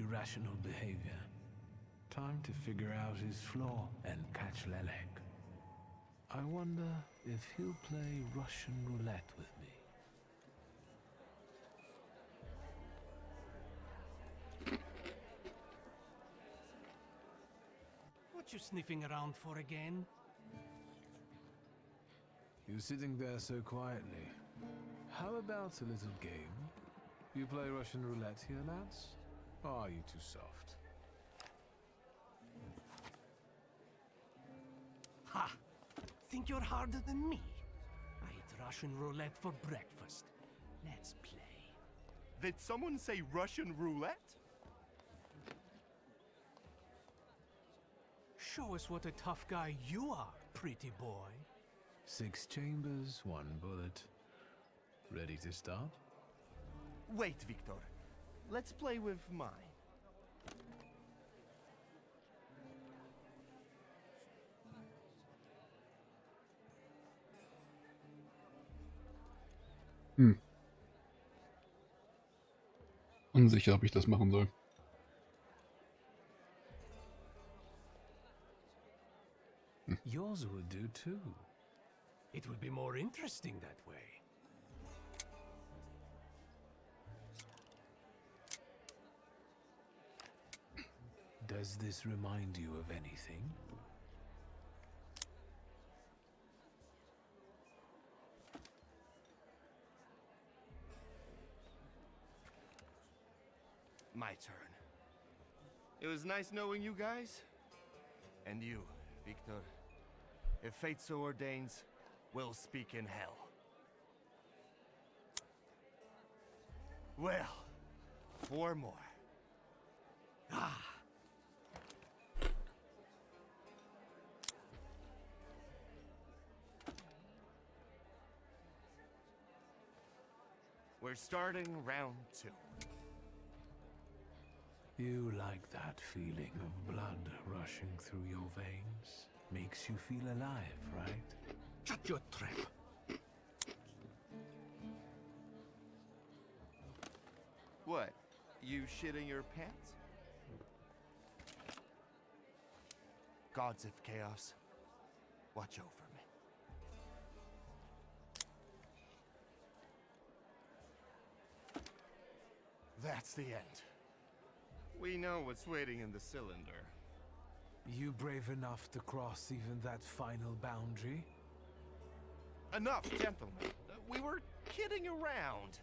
G: irrational behavior. Time to figure out his flaw and catch Lelek. I wonder if he'll play Russian roulette with me.
F: What you sniffing around for again?
G: You're sitting there so quietly. How about a little game? You play Russian roulette here, lads? Or are you too soft?
F: Ha! Think you're harder than me? I eat Russian roulette for breakfast. Let's play.
H: Did someone say Russian roulette?
F: Show us what a tough guy you are, pretty boy.
G: 6 chambers, 1 bullet. Ready to start?
H: Wait, Victor. Let's play with mine.
A: Unsicher, ob ich das machen soll.
G: Yours will do too.
F: It will be more interesting that way.
G: Does this remind you of anything?
H: My turn. It was nice knowing you guys. And you, Victor. If fate so ordains, we'll speak in hell. Well, 4 more. Ah! We're starting round 2.
G: You like that feeling of blood rushing through your veins? Makes you feel alive, right?
F: Shut your trap.
H: What? You shitting your pants? Gods of chaos, watch over me. That's the end. We know what's waiting in the cylinder.
G: You brave enough to cross even that final boundary?
H: Enough, gentlemen. We were kidding around.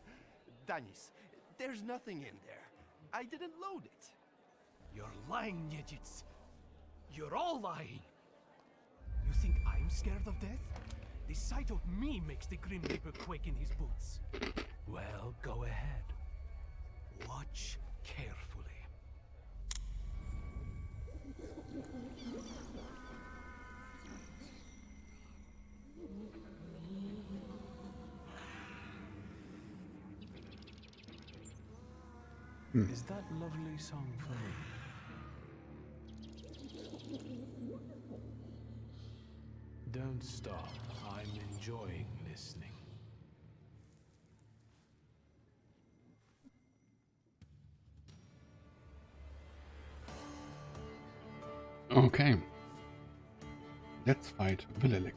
H: Danis, there's nothing in there. I didn't load it.
F: You're lying, Niedzits. You're all lying. You think I'm scared of death? The sight of me makes the Grim Reaper quake in his boots.
G: Well, go ahead.
F: Watch carefully.
G: Is that lovely song for me? Don't stop. I'm enjoying listening.
A: Okay. Let's fight Willelek.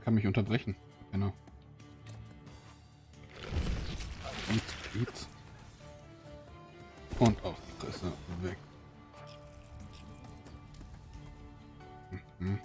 A: Kann mich unterbrechen. Genau. ist er weg. Mhm.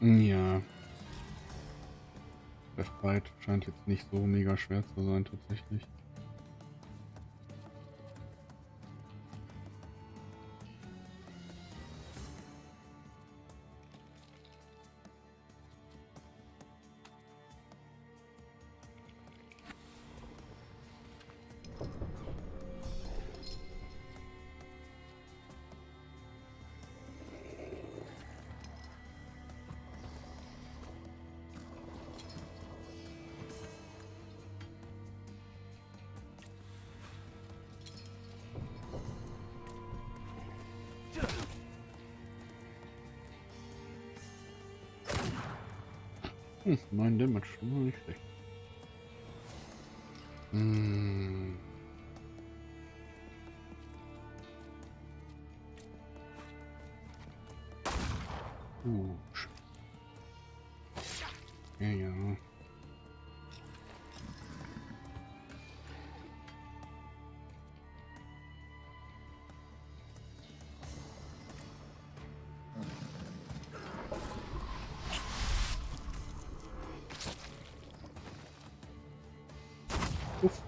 A: Ja. Der Fight scheint jetzt nicht so mega schwer zu sein, tatsächlich. Mein Damage, nur nicht schlecht. Ja, ja. Uff.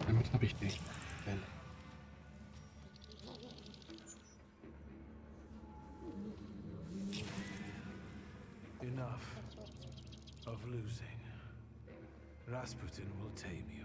A: Damit habe ich dich.
G: Enough of losing. Rasputin will tame you.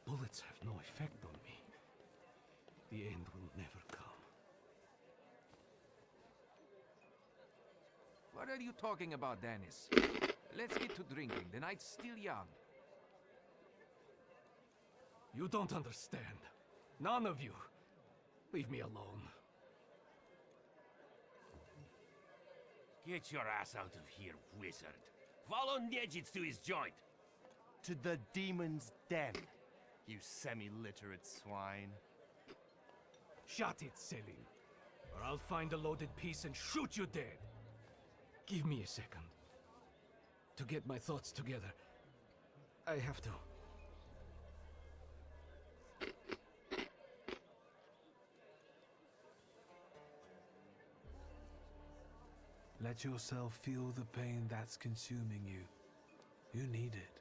F: Bullets have no effect on me. The end will never come.
D: What are you talking about, Dennis? Let's get to drinking. The night's still young.
F: You don't understand. None of you. Leave me alone.
E: Get your ass out of here, wizard. Follow Nejits to his joint.
H: To the demon's den, you semi-literate swine.
F: Shut it, Selim. Or I'll find a loaded piece and shoot you dead. Give me a second. To get my thoughts together. I have to.
G: Let yourself feel the pain that's consuming you. You need it.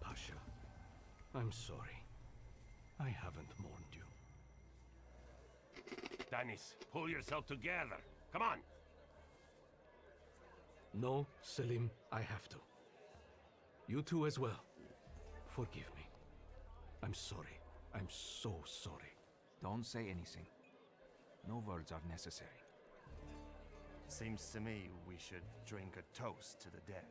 F: Pasha, I'm sorry. I haven't mourned you.
E: Dennis, pull yourself together. Come on.
F: No, Selim, I have to. You too as well. Forgive me. I'm sorry. I'm so sorry.
D: Don't say anything. No words are necessary.
H: Seems to me we should drink a toast to the dead.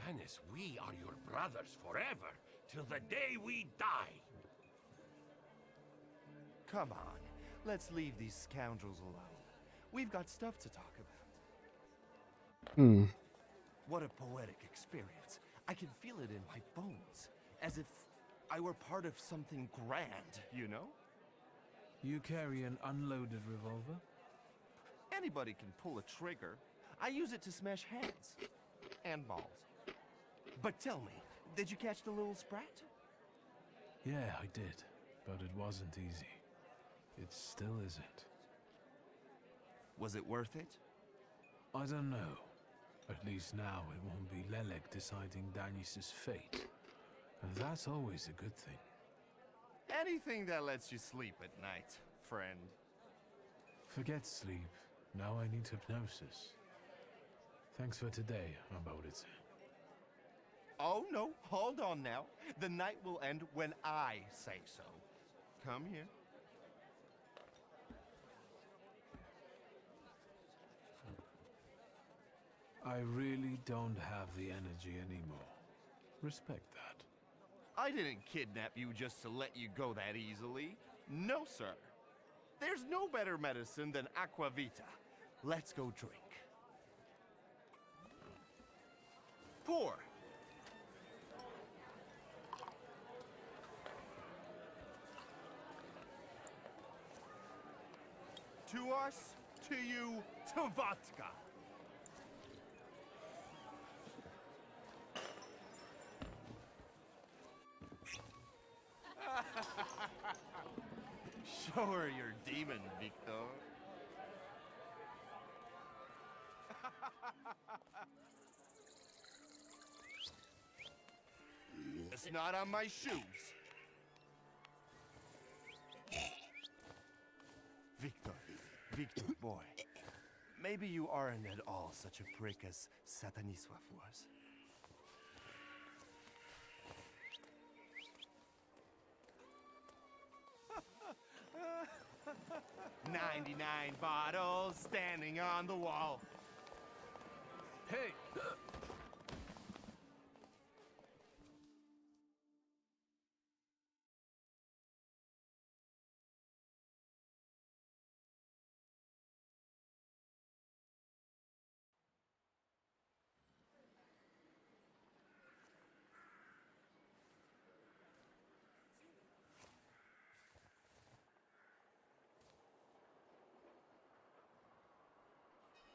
E: Dennis, we are your brothers forever, till the day we die.
H: Come on, let's leave these scoundrels alone. We've got stuff to talk about. What a poetic experience. I can feel it in my bones, as if I were part of something grand, you know?
G: You carry an unloaded revolver?
H: Anybody can pull a trigger. I use it to smash heads. And balls. But tell me, did you catch the little sprat?
G: Yeah, I did. But it wasn't easy. It still isn't.
H: Was it worth it?
G: I don't know. At least now it won't be Lelek deciding Danis's fate. And that's always a good thing.
H: Anything that lets you sleep at night, friend.
G: Forget sleep. Now I need hypnosis. Thanks for today, Abodice.
H: Oh, no, hold on now. The night will end when I say so. Come here.
G: I really don't have the energy anymore. Respect that.
H: I didn't kidnap you just to let you go that easily. No, sir. There's no better medicine than aqua vita. Let's go drink. Pour. To us, to you, to vodka. Show her your demon, Victor. It's not on my shoes. Victor, boy. Maybe you aren't at all such a prick as Sataniswaf was. 99 bottles standing on the wall.
G: Hey!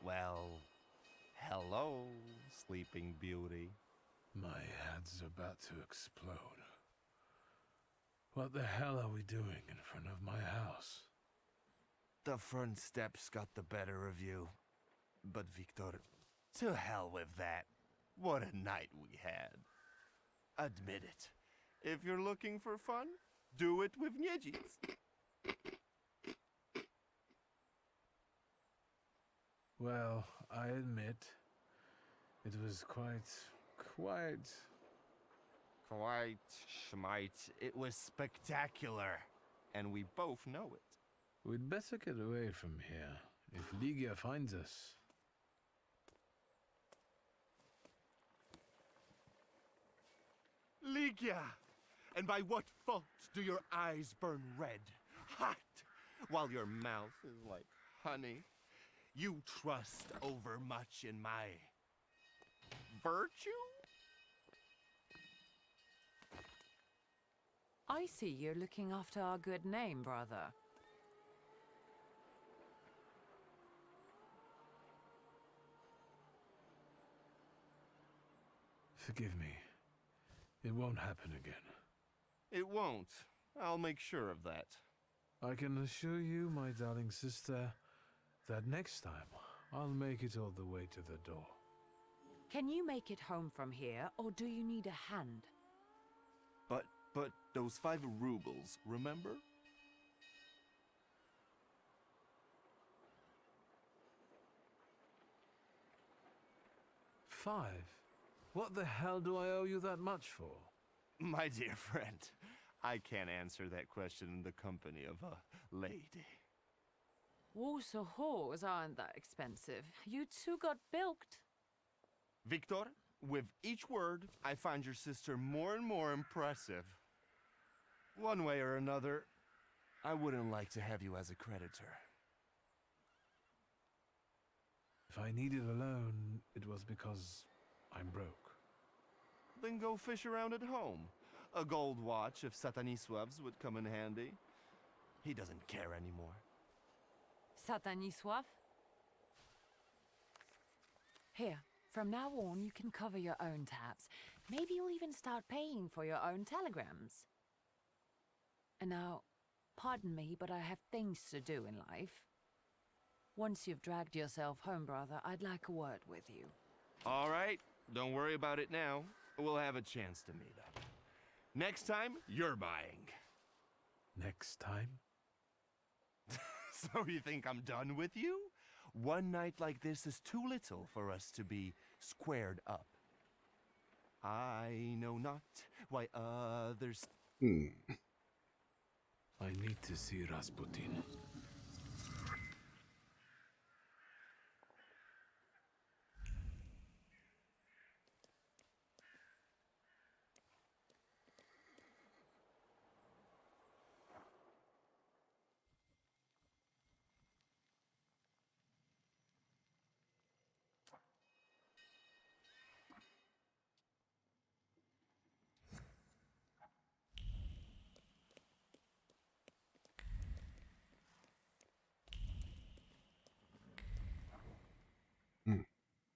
H: Well, hello, Sleeping Beauty.
G: My head's about to explode. What the hell are we doing in front of my house?
H: The front steps got the better of you. But Victor, to hell with that. What a night we had. Admit it. If you're looking for fun, do it with Niedzic.
G: Well, I admit, it was quite...
H: Quite, schmite. It was spectacular. And we both know it.
G: We'd better get away from here, if Ligia finds us.
H: Ligia! And by what fault do your eyes burn red, hot, while your mouth is like honey? You trust overmuch in my virtue?
J: I see you're looking after our good name, brother.
G: Forgive me. It won't happen again.
H: It won't. I'll make sure of that.
G: I can assure you, my darling sister, that next time I'll make it all the way to the door.
J: Can you make it home from here, or do you need a hand?
H: But those 5 rubles, remember?
G: $5? What the hell do I owe you that much for?
H: My dear friend, I can't answer that question in the company of a lady.
J: Warsaw whores aren't that expensive. You two got bilked.
H: Victor, with each word, I find your sister more and more impressive. One way or another, I wouldn't like to have you as a creditor.
G: If I needed a loan, it was because I'm broke.
H: Then go fish around at home. A gold watch of Sataniswav's would come in handy. He doesn't care anymore.
J: Satanisław? Here, from now on you can cover your own tabs. Maybe you'll even start paying for your own telegrams. And now, pardon me, but I have things to do in life. Once you've dragged yourself home, brother, I'd like a word with you.
H: All right, don't worry about it now. We'll have a chance to meet up. Next time, you're buying.
G: Next time?
H: So you think I'm done with you? One night like this is too little for us to be squared up. I know not why others...
B: I need to see Rasputin.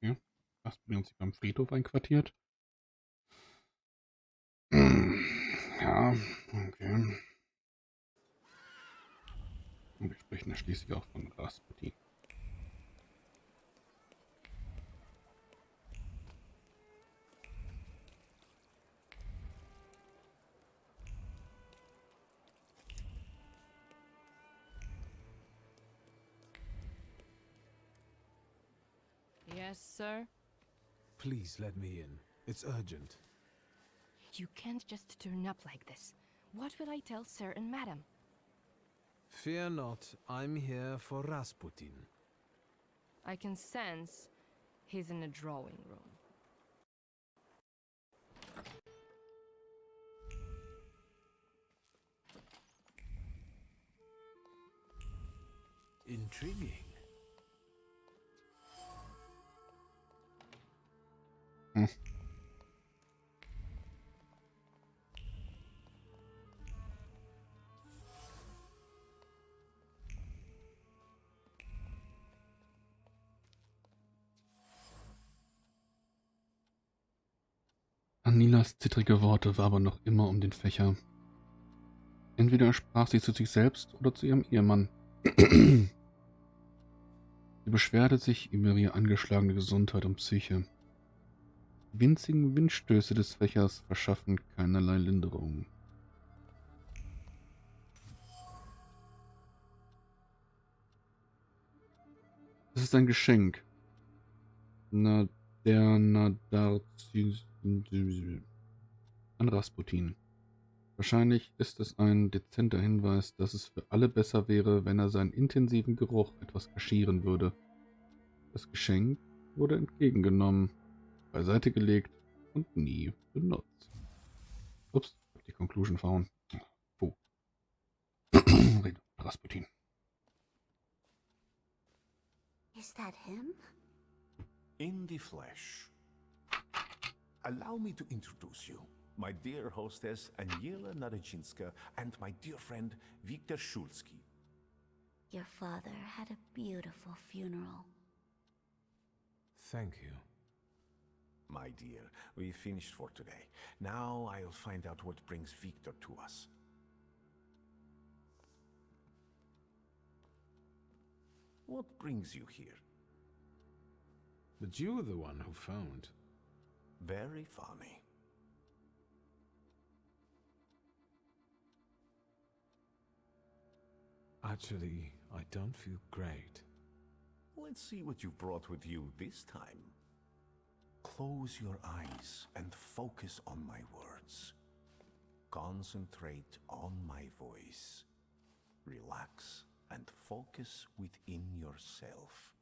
A: Ja. Rasputin hat sich beim Friedhof einquartiert. Ja, okay. Und wir sprechen ja schließlich auch von Rasputin.
K: Yes, sir?
G: Please let me in. It's urgent.
K: You can't just turn up like this. What will I tell sir and madam?
G: Fear not, I'm here for Rasputin.
K: I can sense he's in a drawing room.
B: Intriguing.
A: Anilas zittrige Worte war aber noch immer um den Fächer. Entweder sprach sie zu sich selbst oder zu ihrem Ehemann. Sie beschwerte sich über ihre angeschlagene Gesundheit und Psyche. Die winzigen Windstöße des Fächers verschaffen keinerlei Linderung. Es ist ein Geschenk. An Rasputin. Wahrscheinlich ist es ein dezenter Hinweis, dass es für alle besser wäre, wenn er seinen intensiven Geruch etwas kaschieren würde. Das Geschenk wurde entgegengenommen, beiseite gelegt und nie benutzt. Ups, ich hab die Conclusion verhauen. Puh. Rede, Rasputin.
L: Is that him?
C: In the flesh. Allow me to introduce you. My dear hostess, Aniela Nadezhinska, and my dear friend, Viktor Shulsky.
L: Your father had a beautiful funeral.
B: Thank you.
C: My dear, we finished for today. Now I'll find out what brings Viktor to us. What brings you here?
B: But you were the one who phoned.
C: Very funny.
B: Actually, I don't feel great.
C: Let's see what you brought with you this time. Close your eyes and focus on my words. Concentrate on my voice. Relax and focus within yourself.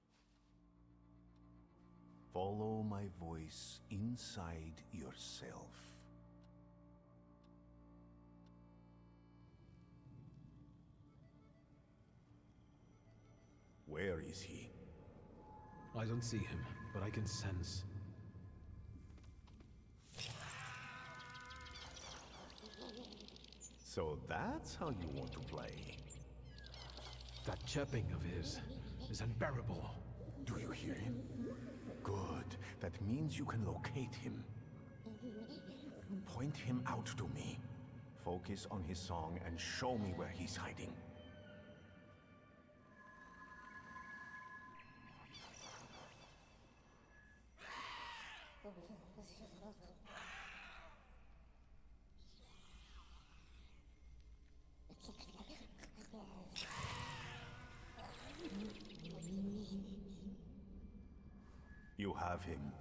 C: Follow my voice inside yourself. Where is he?
B: I don't see him, but I can sense.
C: So that's how you want to play.
B: That chirping of his is unbearable.
C: Do you hear him? Good. That means you can locate him. Point him out to me. Focus on his song and show me where he's hiding. You have him.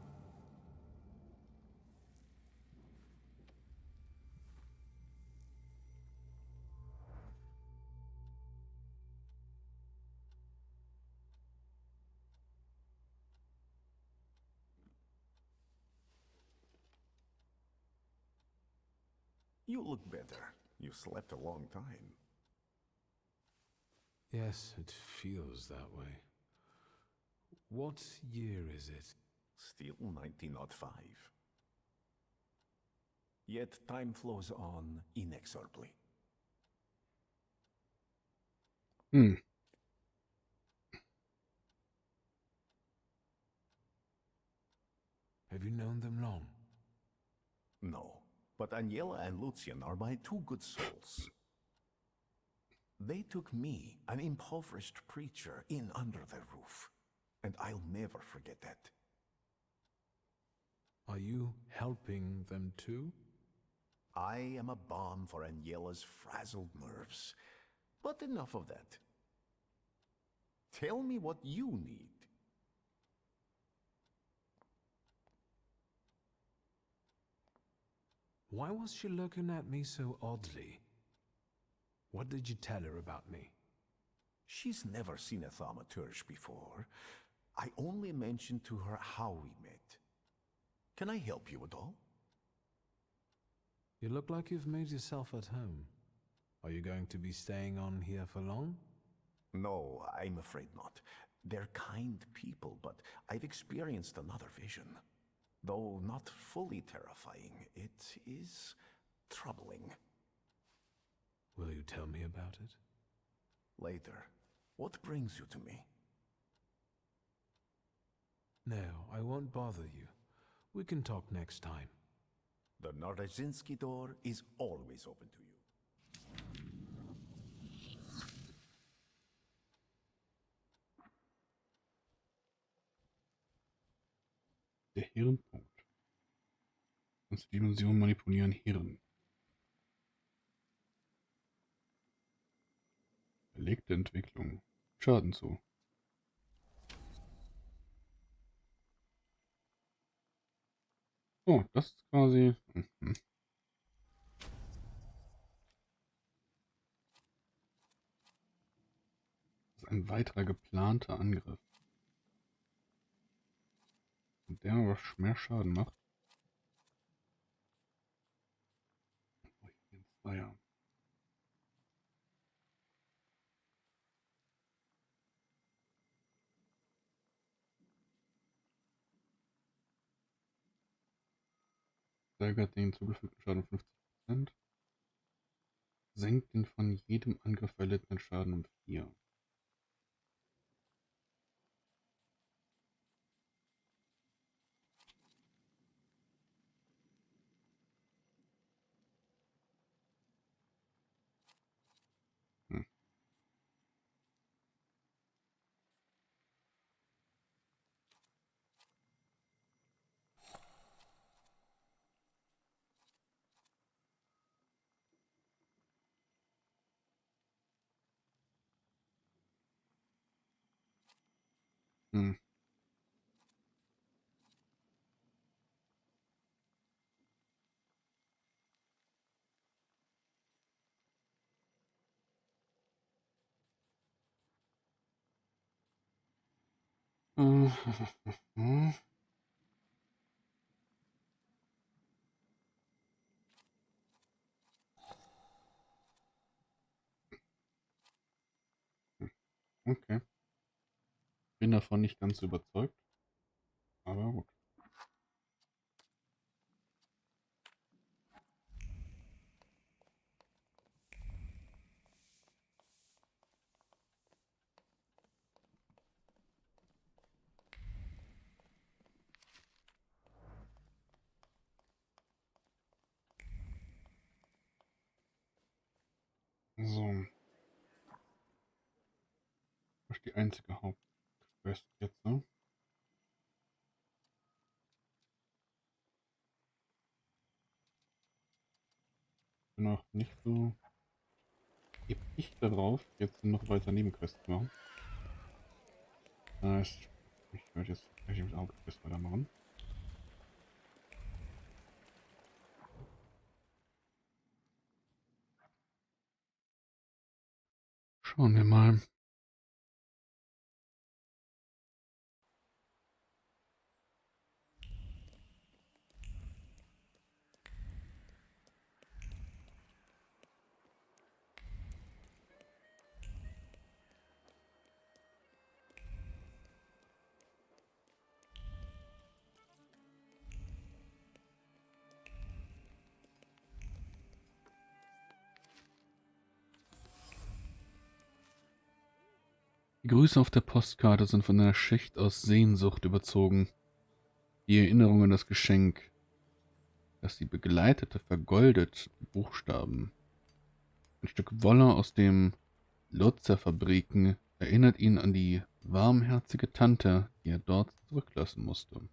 C: You look better. You slept a long time.
G: Yes, it feels that way. What year is it?
C: Still 1905. Yet time flows on inexorably.
A: Hm.
G: Have you known them long?
C: No, but Aniela and Lucian are my two good souls. They took me, an impoverished preacher, in under their roof, and I'll never forget that.
G: Are you helping them too?
C: I am a balm for Aniela's frazzled nerves, but enough of that. Tell me what you need.
G: Why was she looking at me so oddly? What did you tell her about me?
C: She's never seen a thaumaturge before. I only mentioned to her how we met. Can I help you at all?
G: You look like you've made yourself at home. Are you going to be staying on here for long?
C: No, I'm afraid not. They're kind people, but I've experienced another vision. Though not fully terrifying, it is troubling.
G: Will you tell me about it?
C: Later. What brings you to me?
G: No, I won't bother you. We can talk next time.
C: The Narodzinski door is always open to you.
A: Der Hirnpunkt. Ganze Dimension manipulieren Hirn. Belegte Entwicklung. Schaden zu. Oh, das ist quasi... Das ist ein weiterer geplanter Angriff. Und der aber mehr Schaden macht. Oh, ich bin Zweier. Steigert den zugefügten Schaden um 50%. Senkt den von jedem Angriff erlittenen Schaden um 4. Hm. Hm. Okay. Bin davon nicht ganz so überzeugt. Aber gut. So. Das ist die einzige Hauptquest jetzt, ne? Bin auch nicht so dicht darauf, jetzt noch weiter Nebenquests zu machen. Das heißt, ich Ich werde jetzt gleich mit Auto weitermachen. Schauen wir mal. Die Grüße auf der Postkarte sind von einer Schicht aus Sehnsucht überzogen. Die Erinnerung an das Geschenk, das sie begleitete, vergoldet die Buchstaben. Ein Stück Wolle aus dem Lutzer-Fabriken erinnert ihn an die warmherzige Tante, die er dort zurücklassen musste.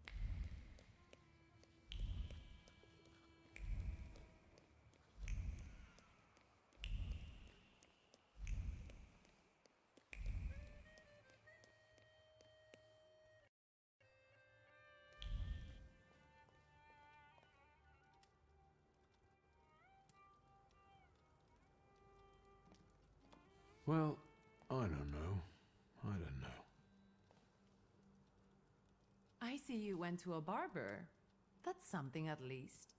B: Well, I don't know. I don't know.
J: I see you went to a barber. That's something at least.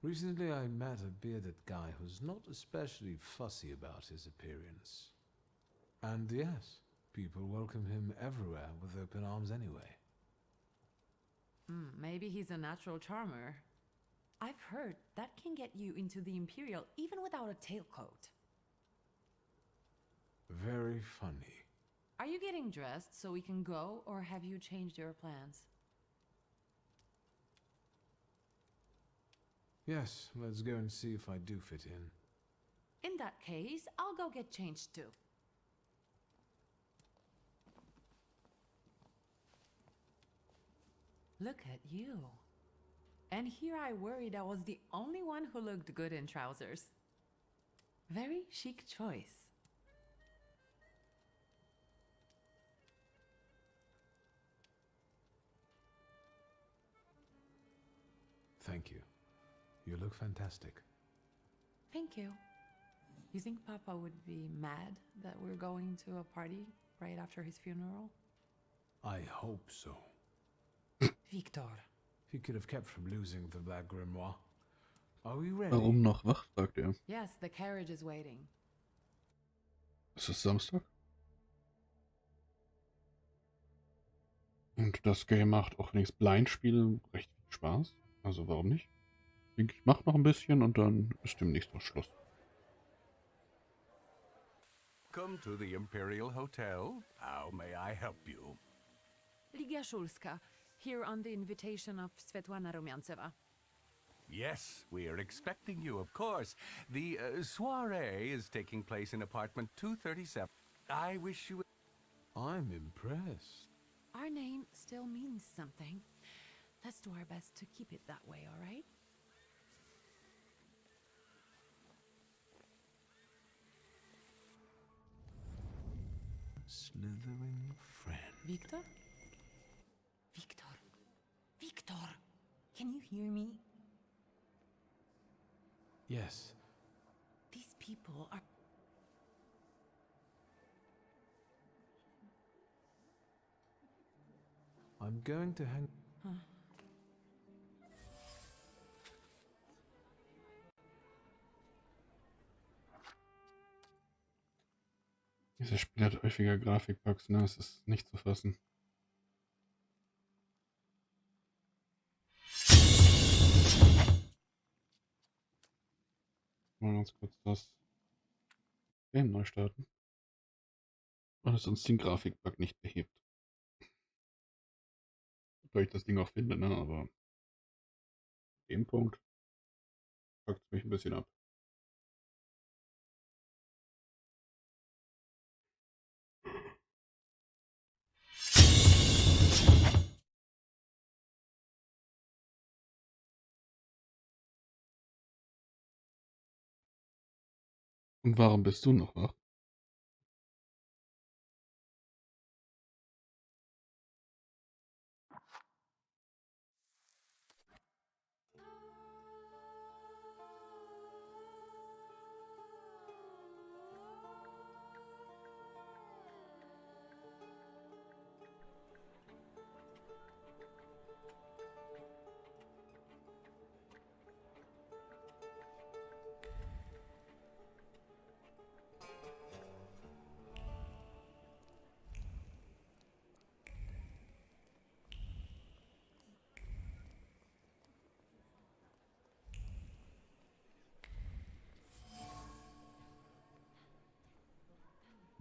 B: Recently I met a bearded guy who's not especially fussy about his appearance. And yes, people welcome him everywhere with open arms anyway.
J: Maybe he's a natural charmer. I've heard that can get you into the Imperial even without a tailcoat.
B: Very funny.
J: Are you getting dressed so we can go, or have you changed your plans?
B: Yes, let's go and see if I do fit in.
J: In that case, I'll go get changed too. Look at you. And here I worried I was the only one who looked good in trousers. Very chic choice.
B: Thank you. You look fantastic.
J: Thank you. You think Papa would be mad that we're going to a party right after his funeral?
B: I hope so.
J: Victor.
B: He could have kept from losing the Black Grimoire. Are we ready?
A: Warum noch wach, fragt er.
J: Yes, the carriage is waiting.
A: Es ist Samstag. Und das Game macht, auch wenn ich es blind spiele, recht viel Spaß. Also warum nicht? Ich denke, ich mache noch ein bisschen und dann ist demnächst auch Schluss.
M: Welcome to the Imperial Hotel. How may I help you?
J: Ligia Shulska, here on the invitation of Svetlana Rumyantseva.
M: Yes, we are expecting you, of course. The soiree is taking place in apartment 237. I wish you...
B: I'm impressed.
J: Our name still means something. Let's do our best to keep it that way, all right?
B: Slithering friend.
J: Victor? Victor? Victor! Can you hear me?
B: Yes.
J: These people are...
B: I'm going to hang...
J: Huh.
A: Dieses Spiel hat häufiger Grafikbugs, ne? Es ist nicht zu fassen. Mal ganz kurz das Game neu starten. Weil es uns den Grafikbug nicht behebt. Weil ich das Ding auch finde, ne? Aber an dem Punkt packt es mich ein bisschen ab. Und warum bist du noch wach?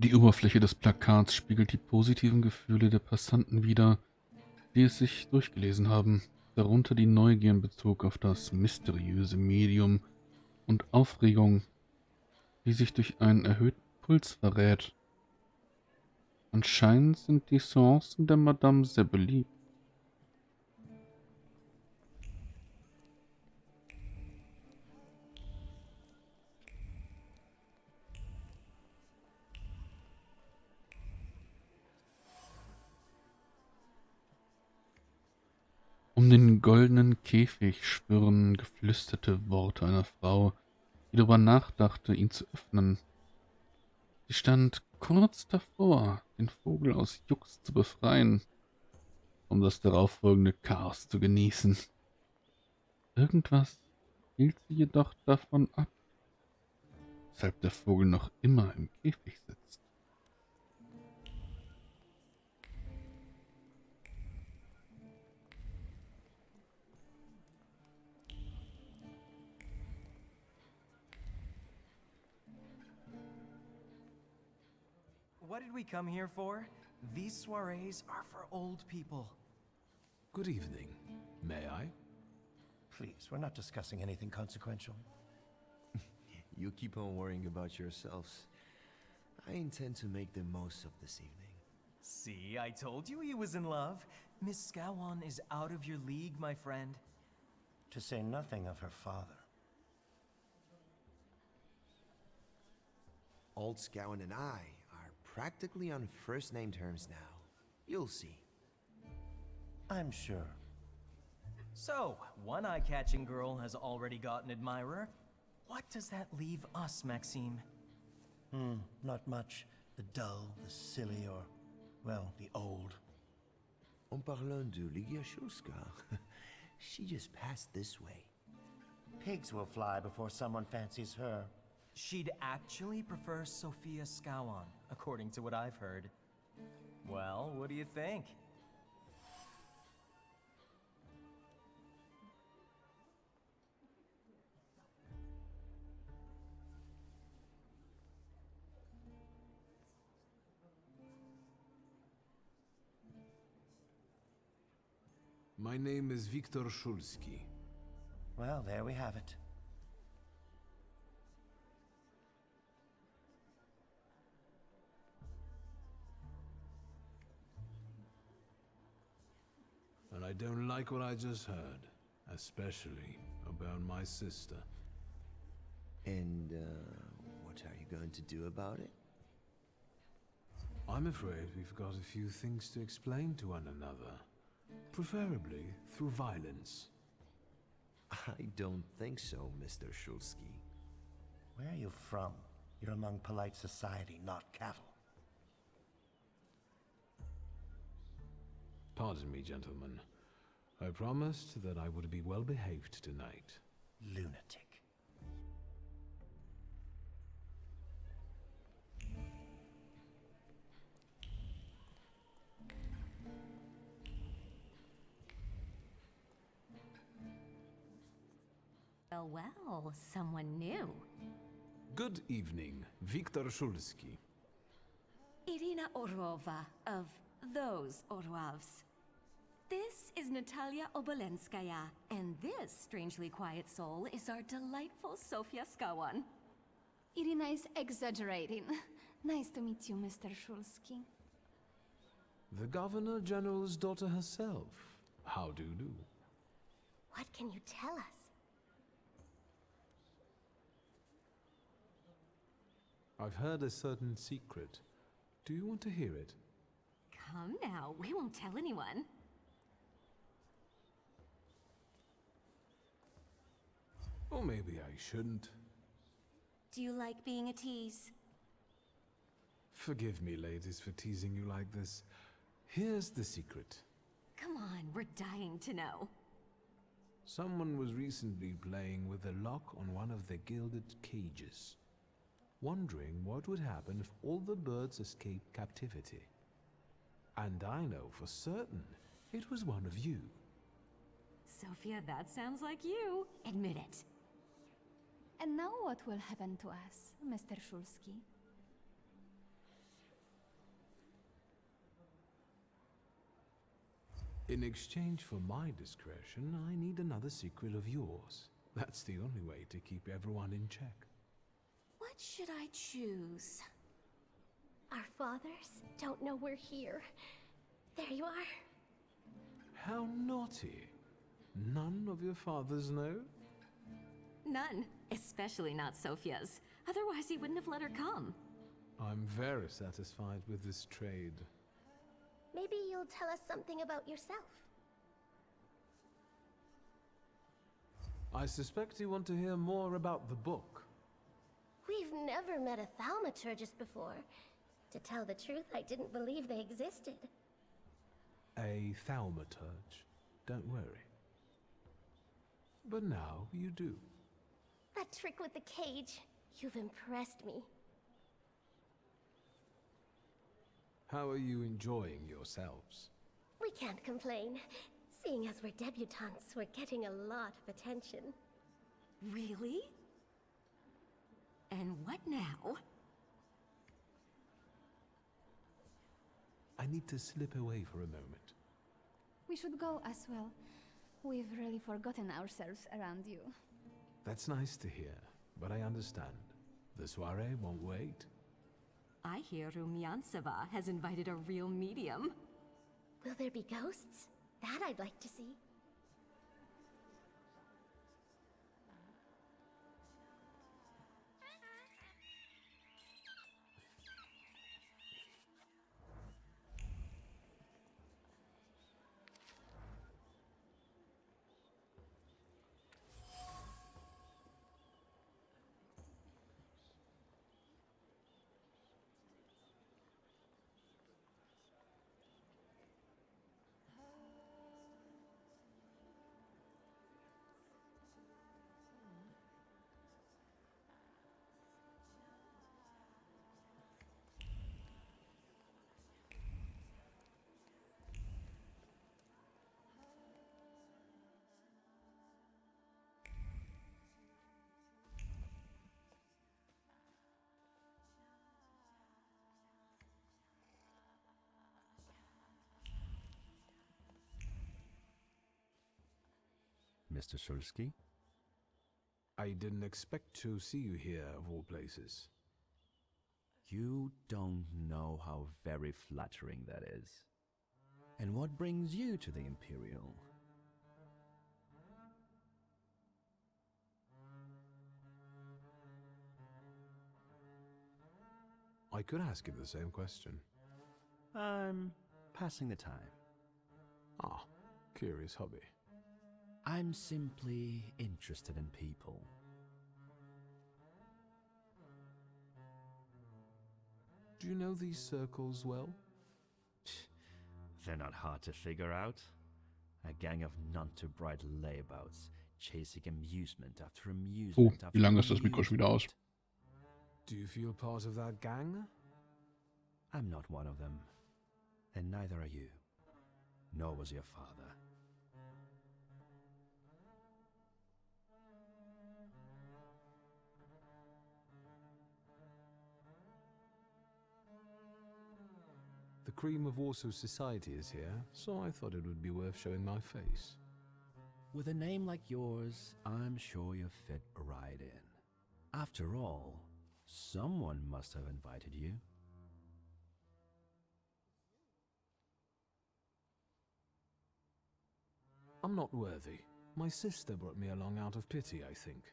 A: Die Oberfläche des Plakats spiegelt die positiven Gefühle der Passanten wider, die es sich durchgelesen haben, darunter die Neugier in Bezug auf das mysteriöse Medium und Aufregung, die sich durch einen erhöhten Puls verrät. Anscheinend sind die Seancen der Madame sehr beliebt. Um den goldenen Käfig schwirren geflüsterte Worte einer Frau, die darüber nachdachte, ihn zu öffnen. Sie stand kurz davor, den Vogel aus Jux zu befreien, um das darauffolgende Chaos zu genießen. Irgendwas hielt sie jedoch davon ab, weshalb der Vogel noch immer im Käfig sitzt.
N: What did we come here for? These soirees are for old people.
B: Good evening. May I?
C: Please, we're not discussing anything consequential.
O: You keep on worrying about yourselves. I intend to make the most of this evening.
N: See, I told you he was in love. Miss Scowan is out of your league, my friend.
C: To say nothing of her father.
O: Old Scowan and I are practically on first-name terms now. You'll see.
C: I'm sure.
N: So, one eye-catching girl has already got an admirer. What does that leave us, Maxime?
C: Not much. The dull, the silly, or, well, the old.
O: En parlant de Ligia Shulska, she just passed this way.
C: Pigs will fly before someone fancies her.
N: She'd actually prefer Sophia Scowan, according to what I've heard. Well, what do you think?
B: My name is Viktor Szulski.
C: Well, there we have it.
B: And I don't like what I just heard, especially about my sister.
O: And, what are you going to do about it?
B: I'm afraid we've got a few things to explain to one another. Preferably through violence.
O: I don't think so, Mr. Szulski.
C: Where are you from? You're among polite society, not cattle.
B: Pardon me, gentlemen. I promised that I would be well behaved tonight.
C: Lunatic.
P: Well, someone new.
B: Good evening, Viktor Szulski.
P: Irina Orlova of those Orlovs. This is Natalia Obolenskaya, and this strangely quiet soul is our delightful Sofia Skawan.
I: Irina is exaggerating. Nice to meet you, Mr. Szulski.
B: The Governor General's daughter herself. How do you do?
P: What can you tell us?
B: I've heard a certain secret. Do you want to hear it?
P: Come now, we won't tell anyone.
B: Or maybe I shouldn't.
P: Do you like being a tease?
B: Forgive me, ladies, for teasing you like this. Here's the secret.
P: Come on, we're dying to know.
B: Someone was recently playing with the lock on one of the gilded cages, wondering what would happen if all the birds escaped captivity. And I know for certain it was one of you.
P: Sophia, that sounds like you. Admit it.
I: And now what will happen to us, Mr. Szulski?
G: In exchange for my discretion, I need another secret of yours. That's the only way to keep everyone in check.
P: What should I choose?
K: Our fathers don't know we're here. There you are.
G: How naughty. None of your fathers know?
P: None, especially not Sophia's. Otherwise, he wouldn't have let her come.
G: I'm very satisfied with this trade.
K: Maybe you'll tell us something about yourself.
G: I suspect you want to hear more about the book.
K: We've never met a thaumaturgist before. To tell the truth, I didn't believe they existed.
G: A thaumaturge. Don't worry. But now you do.
K: That trick with the cage, you've impressed me.
G: How are you enjoying yourselves?
K: We can't complain. Seeing as we're debutantes, we're getting a lot of attention.
P: Really? And what now?
G: I need to slip away for a moment.
I: We should go as well. We've really forgotten ourselves around you.
G: That's nice to hear, but I understand. The soiree won't wait.
P: I hear Rumyanseva has invited a real medium.
K: Will there be ghosts? That I'd like to see.
Q: Mr. Shulsky?
G: I didn't expect to see you here, of all places.
Q: You don't know how very flattering that is. And what brings you to the Imperial?
G: I could ask you the same question.
Q: I'm passing the time.
G: Ah, curious hobby.
Q: I'm simply interested in people.
G: Do you know these circles well?
Q: They're not hard to figure out. A gang of none-too-bright layabouts, chasing amusement after amusement after
A: Wie lange ist das Mikro schon wieder aus?
G: Do you feel part of that gang?
Q: I'm not one of them. And neither are you. Nor was your father.
G: The cream of Warsaw society is here, so I thought it would be worth showing my face.
Q: With a name like yours, I'm sure you fit right in. After all, someone must have invited you.
G: I'm not worthy. My sister brought me along out of pity, I think.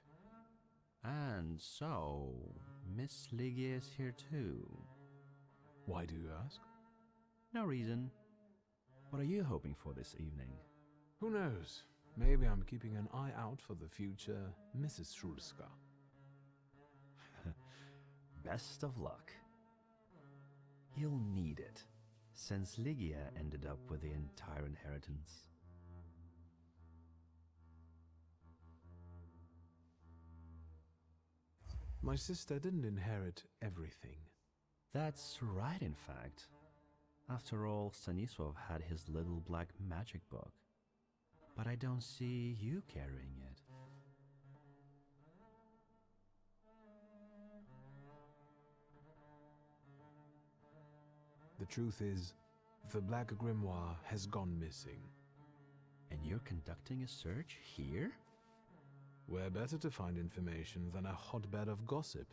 Q: And so, Miss Ligia is here too.
G: Why do you ask?
Q: No reason. What are you hoping for this evening?
G: Who knows? Maybe I'm keeping an eye out for the future Mrs. Shulska.
Q: Best of luck. You'll need it, since Ligia ended up with the entire inheritance.
G: My sister didn't inherit everything.
Q: That's right, in fact. After all, Stanisław had his little black magic book. But I don't see you carrying it.
G: The truth is, the Black Grimoire has gone missing.
Q: And you're conducting a search here?
G: Where better to find information than a hotbed of gossip?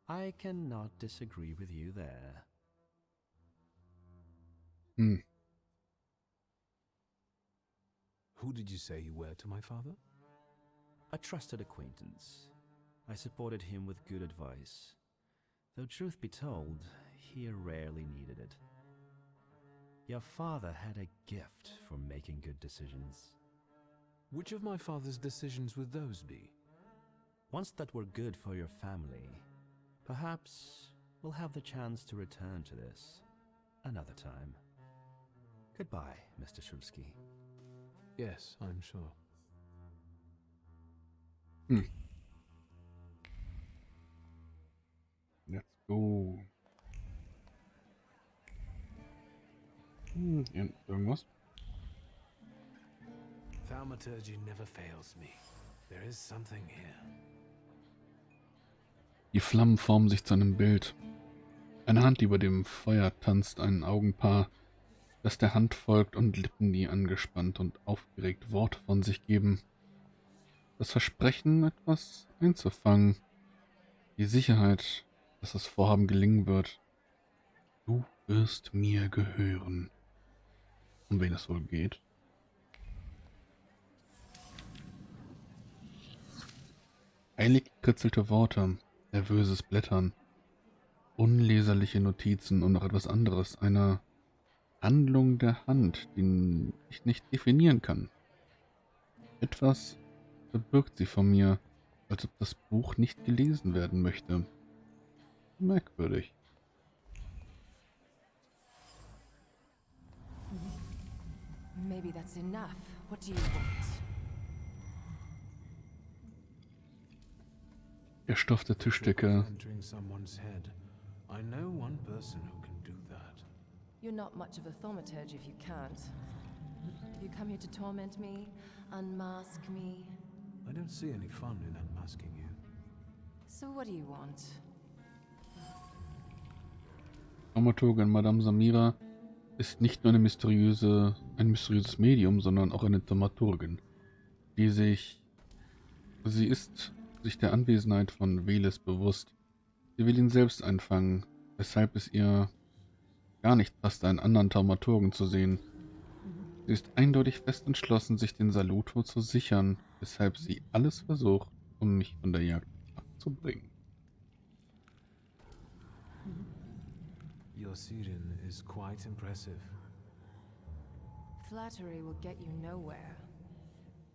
Q: I cannot disagree with you there.
G: Who did you say you were to my father?
Q: A trusted acquaintance. I supported him with good advice. Though truth be told, he rarely needed it. Your father had a gift for making good decisions.
G: Which of my father's decisions would those be?
Q: Ones that were good for your family. Perhaps we'll have the chance to return to this another time. Goodbye, Mr. Shulsky.
G: Yes, I'm sure.
A: Let's go. Irgendwas?
B: Thaumaturge never fails me. There is something here.
A: Die Flammen formen sich zu einem Bild. Eine Hand, die über dem Feuer tanzt, ein Augenpaar, das der Hand folgt und Lippen, die angespannt und aufgeregt Worte von sich geben. Das Versprechen, etwas einzufangen. Die Sicherheit, dass das Vorhaben gelingen wird. Du wirst mir gehören. Um wen es wohl geht? Eilig gekritzelte Worte, nervöses Blättern, unleserliche Notizen und noch etwas anderes. Eine Handlung der Hand, die ich nicht definieren kann. Etwas verbirgt sie vor mir, als ob das Buch nicht gelesen werden möchte. Merkwürdig.
J: Maybe that's enough. What do you want?
A: Der Stoff der Tischdecke.
B: Entering someone's head. I know one person who can do that.
R: You're not much of a thaumaturge if you can't. You come here to torment me, unmask me.
B: I don't see any fun in unmasking you.
R: So what do you want?
A: Thaumaturgin Madame Samira ist nicht nur ein mysteriöses Medium, sondern auch eine Thaumaturgin, sie ist sich der Anwesenheit von Veles bewusst. Sie will ihn selbst einfangen, weshalb es ihr gar nicht passt, einen anderen Thaumaturgen zu sehen. Sie ist eindeutig fest entschlossen, sich den Salutor zu sichern, weshalb sie alles versucht, um mich von der Jagd abzubringen.
B: Your siren is quite impressive.
R: Flattery will get you nowhere.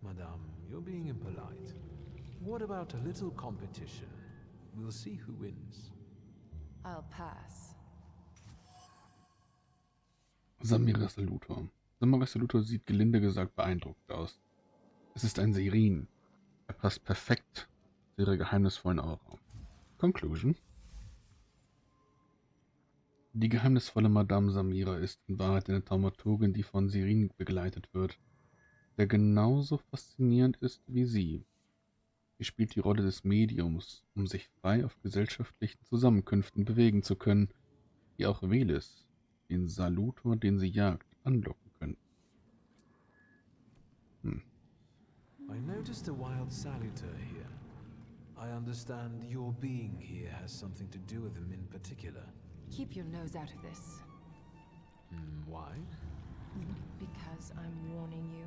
B: Madame, you're being impolite. What about a little competition? We'll see who wins.
R: I'll pass.
A: Samiras Salutor. Samiras Salutor sieht gelinde gesagt beeindruckend aus. Es ist ein Sirin. Er passt perfekt zu ihrer geheimnisvollen Aura. Conclusion. Die geheimnisvolle Madame Samira ist in Wahrheit eine Thaumaturgin, die von Sirin begleitet wird, der genauso faszinierend ist wie sie. Sie spielt die Rolle des Mediums, um sich frei auf gesellschaftlichen Zusammenkünften bewegen zu können, die auch Veles, den Salutor, den sie jagt, anlocken können.
B: I noticed a wild salutor here. I understand your being here has something to do with him in particular.
R: Keep your nose out of this.
B: Why?
R: Because I'm warning you.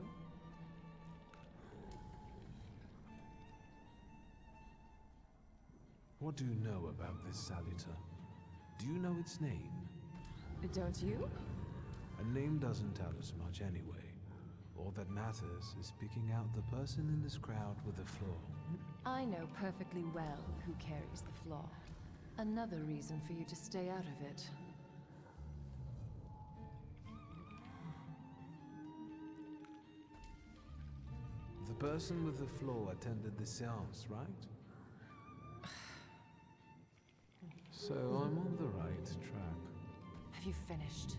B: What do you know about this salutor? Do you know its name?
R: Don't you?
B: A name doesn't tell us much anyway. All that matters is picking out the person in this crowd with the flaw.
R: I know perfectly well who carries the flaw. Another reason for you to stay out of it.
B: The person with the flaw attended the seance, right? So I'm on the right track.
R: Have you finished?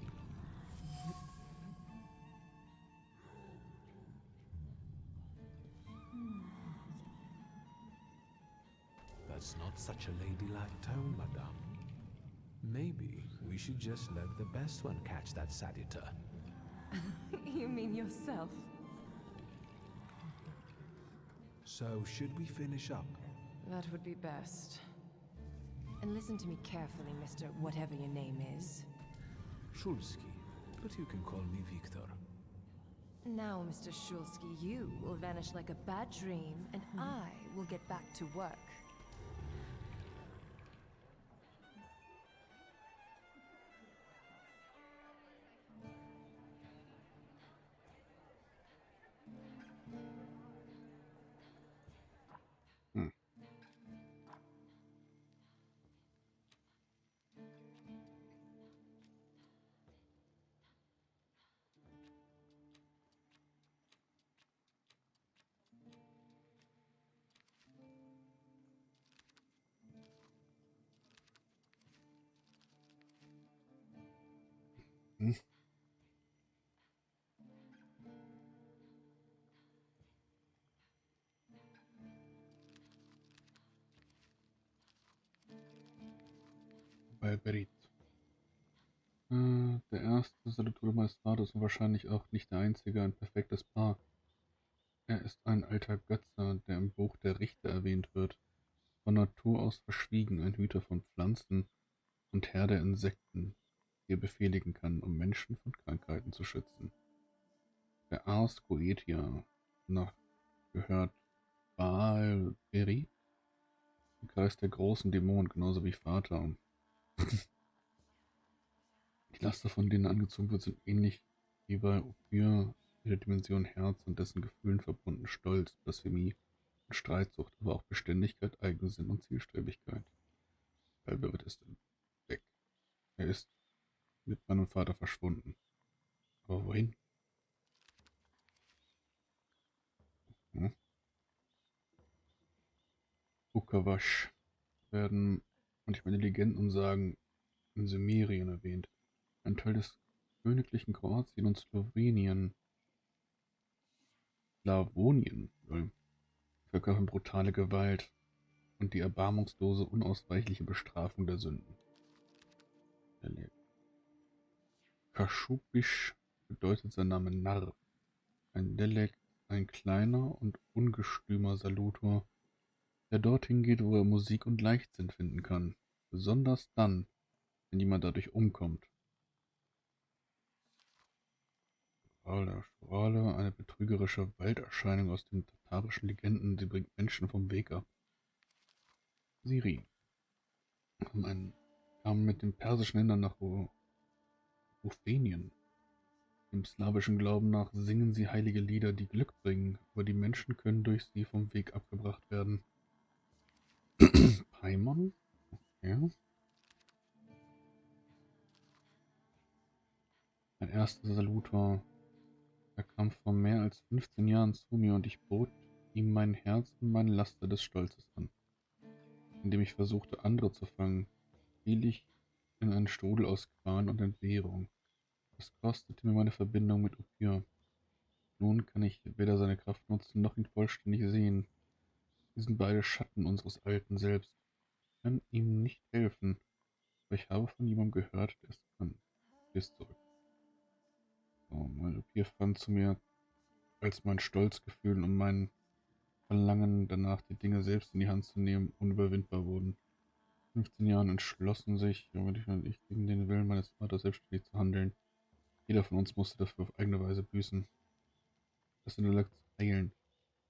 B: That's not such a ladylike tone, madame. Maybe we should just let the best one catch that salutor.
R: You mean yourself?
G: So, should we finish up?
R: That would be best. And listen to me carefully, Mr. Whatever your name is.
G: Shulski, but you can call me Victor.
R: Now, Mr. Shulski, you will vanish like a bad dream, and I will get back to work.
A: Bei Berit. Der erste Salutur meines Vaters und wahrscheinlich auch nicht der einzige, ein perfektes Paar. Er ist ein alter Götze, der im Buch der Richter erwähnt wird. Von Natur aus verschwiegen, ein Hüter von Pflanzen und Herr der Insekten, die er befehligen kann, um Menschen von Krankheiten zu schützen. Der Ars Goetia gehört Baal Berit, im Kreis der großen Dämonen, genauso wie Vater. Die Laster, von denen angezogen wird, sind ähnlich wie bei Ophir mit der Dimension Herz und dessen Gefühlen verbunden Stolz, Blasphemie und Streitsucht, aber auch Beständigkeit, Eigensinn und Zielstrebigkeit. Albert ist weg. Er ist mit meinem Vater verschwunden. Aber wohin? Ukavash werden manchmal Legenden und Sagen in Summerien erwähnt. Ein Teil des königlichen Kroatien und Slawonien, verkörpern brutale Gewalt und die erbarmungslose, unausweichliche Bestrafung der Sünden. Kashubisch bedeutet sein Name Narr. Ein Lelek, ein kleiner und ungestümer Salutor, der dorthin geht, wo er Musik und Leichtsinn finden kann. Besonders dann, wenn jemand dadurch umkommt. Schorale, eine betrügerische Walderscheinung aus den tatarischen Legenden, sie bringt Menschen vom Weg ab. Siri. Kam mit den persischen Ländern nach Ruthenien. Dem slawischen Glauben nach singen sie heilige Lieder, die Glück bringen, aber die Menschen können durch sie vom Weg abgebracht werden. Paimon? Ja. Mein erster Salutor. Er kam vor mehr als 15 Jahren zu mir und ich bot ihm mein Herz und meine Laster des Stolzes an. Indem ich versuchte, andere zu fangen, fiel ich in einen Strudel aus Qual und Entbehrung. Das kostete mir meine Verbindung mit Ophir. Nun kann ich weder seine Kraft nutzen, noch ihn vollständig sehen. Wir sind beide Schatten unseres alten Selbst. Ich kann ihm nicht helfen, aber ich habe von jemandem gehört, der es kann. Bis zurück. So, mein Ophir fand zu mir, als mein Stolzgefühl und mein Verlangen danach, die Dinge selbst in die Hand zu nehmen, unüberwindbar wurden. 15 Jahren entschlossen sich, ich gegen den Willen meines Vaters selbstständig zu handeln. Jeder von uns musste dafür auf eigene Weise büßen. Das Intellekt zu heilen.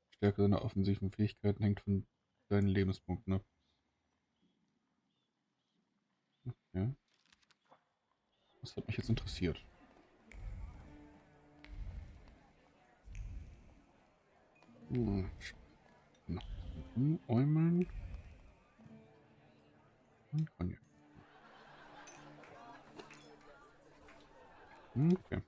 A: Die Stärke deiner offensiven Fähigkeiten hängt von deinen Lebenspunkten ab. Okay. Das hat mich jetzt interessiert. Äumeln. Cognac. Okay.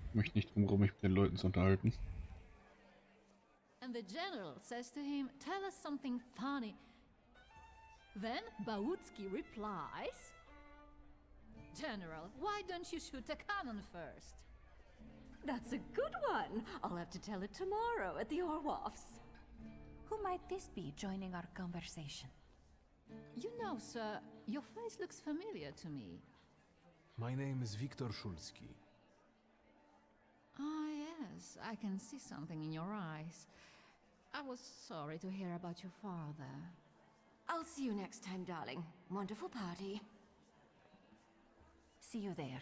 A: Ich möchte nicht drum rum, mich mit den Leuten zu unterhalten.
I: And the general says to him, "Tell us something funny." Then Bautsky replies, "General, why don't you shoot a cannon first?"
P: That's a good one. I'll have to tell it tomorrow at the Orwoffs.
J: Who might this be joining our conversation?
S: You know, sir, your face looks familiar to me.
F: My name is Viktor Szulski.
S: Ah, yes, I can see something in your eyes. I was sorry to hear about your father.
P: I'll see you next time, darling. Wonderful party.
J: See you there.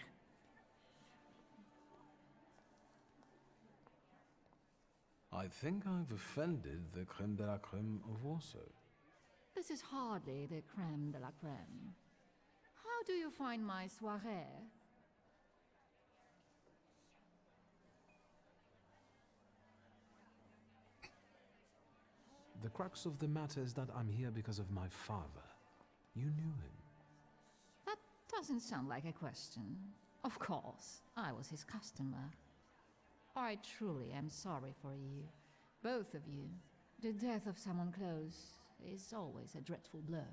F: I think I've offended the creme de la creme of Warsaw.
S: This is hardly the creme de la creme. How do you find my soirée?
F: The crux of the matter is that I'm here because of my father. You knew him.
S: That doesn't sound like a question. Of course, I was his customer. I truly am sorry for you, both of you. The death of someone close is always a dreadful blow.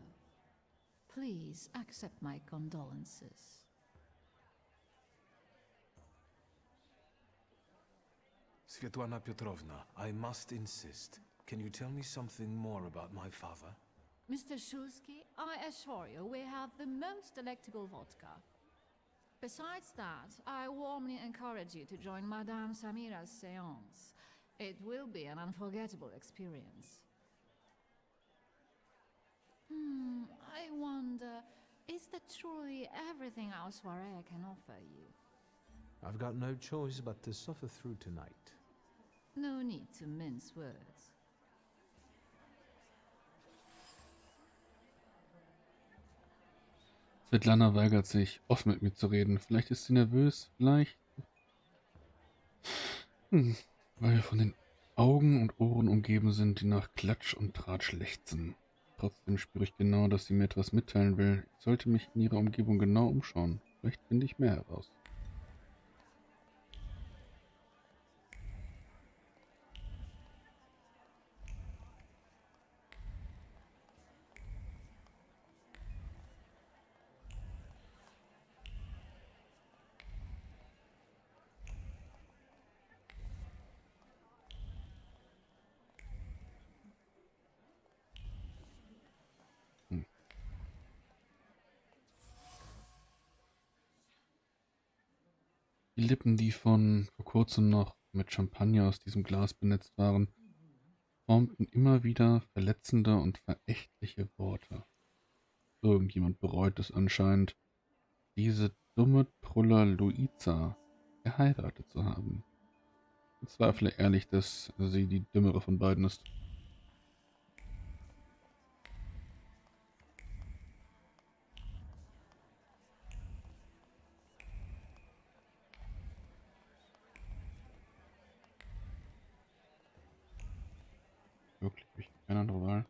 S: Please accept my condolences.
F: Svetlana Petrovna, I must insist. Can you tell me something more about my father?
S: Mr. Szulski, I assure you we have the most delectable vodka. Besides that, I warmly encourage you to join Madame Samira's séance. It will be an unforgettable experience. I wonder, is that truly everything our soirée can offer you?
F: I've got no choice but to suffer through tonight.
S: No need to mince words.
A: Svetlana weigert sich, offen mit mir zu reden. Vielleicht ist sie nervös, vielleicht... weil wir von den Augen und Ohren umgeben sind, die nach Klatsch und Tratsch lechzen. Trotzdem spüre ich genau, dass sie mir etwas mitteilen will. Ich sollte mich in ihrer Umgebung genau umschauen. Vielleicht finde ich mehr heraus. Die Lippen, die vor kurzem noch mit Champagner aus diesem Glas benetzt waren, formten immer wieder verletzende und verächtliche Worte. Irgendjemand bereut es anscheinend, diese dumme Truller Luiza geheiratet zu haben. Ich bezweifle ehrlich, dass sie die dümmere von beiden ist. Wirklich, ich habe keine andere Wahl.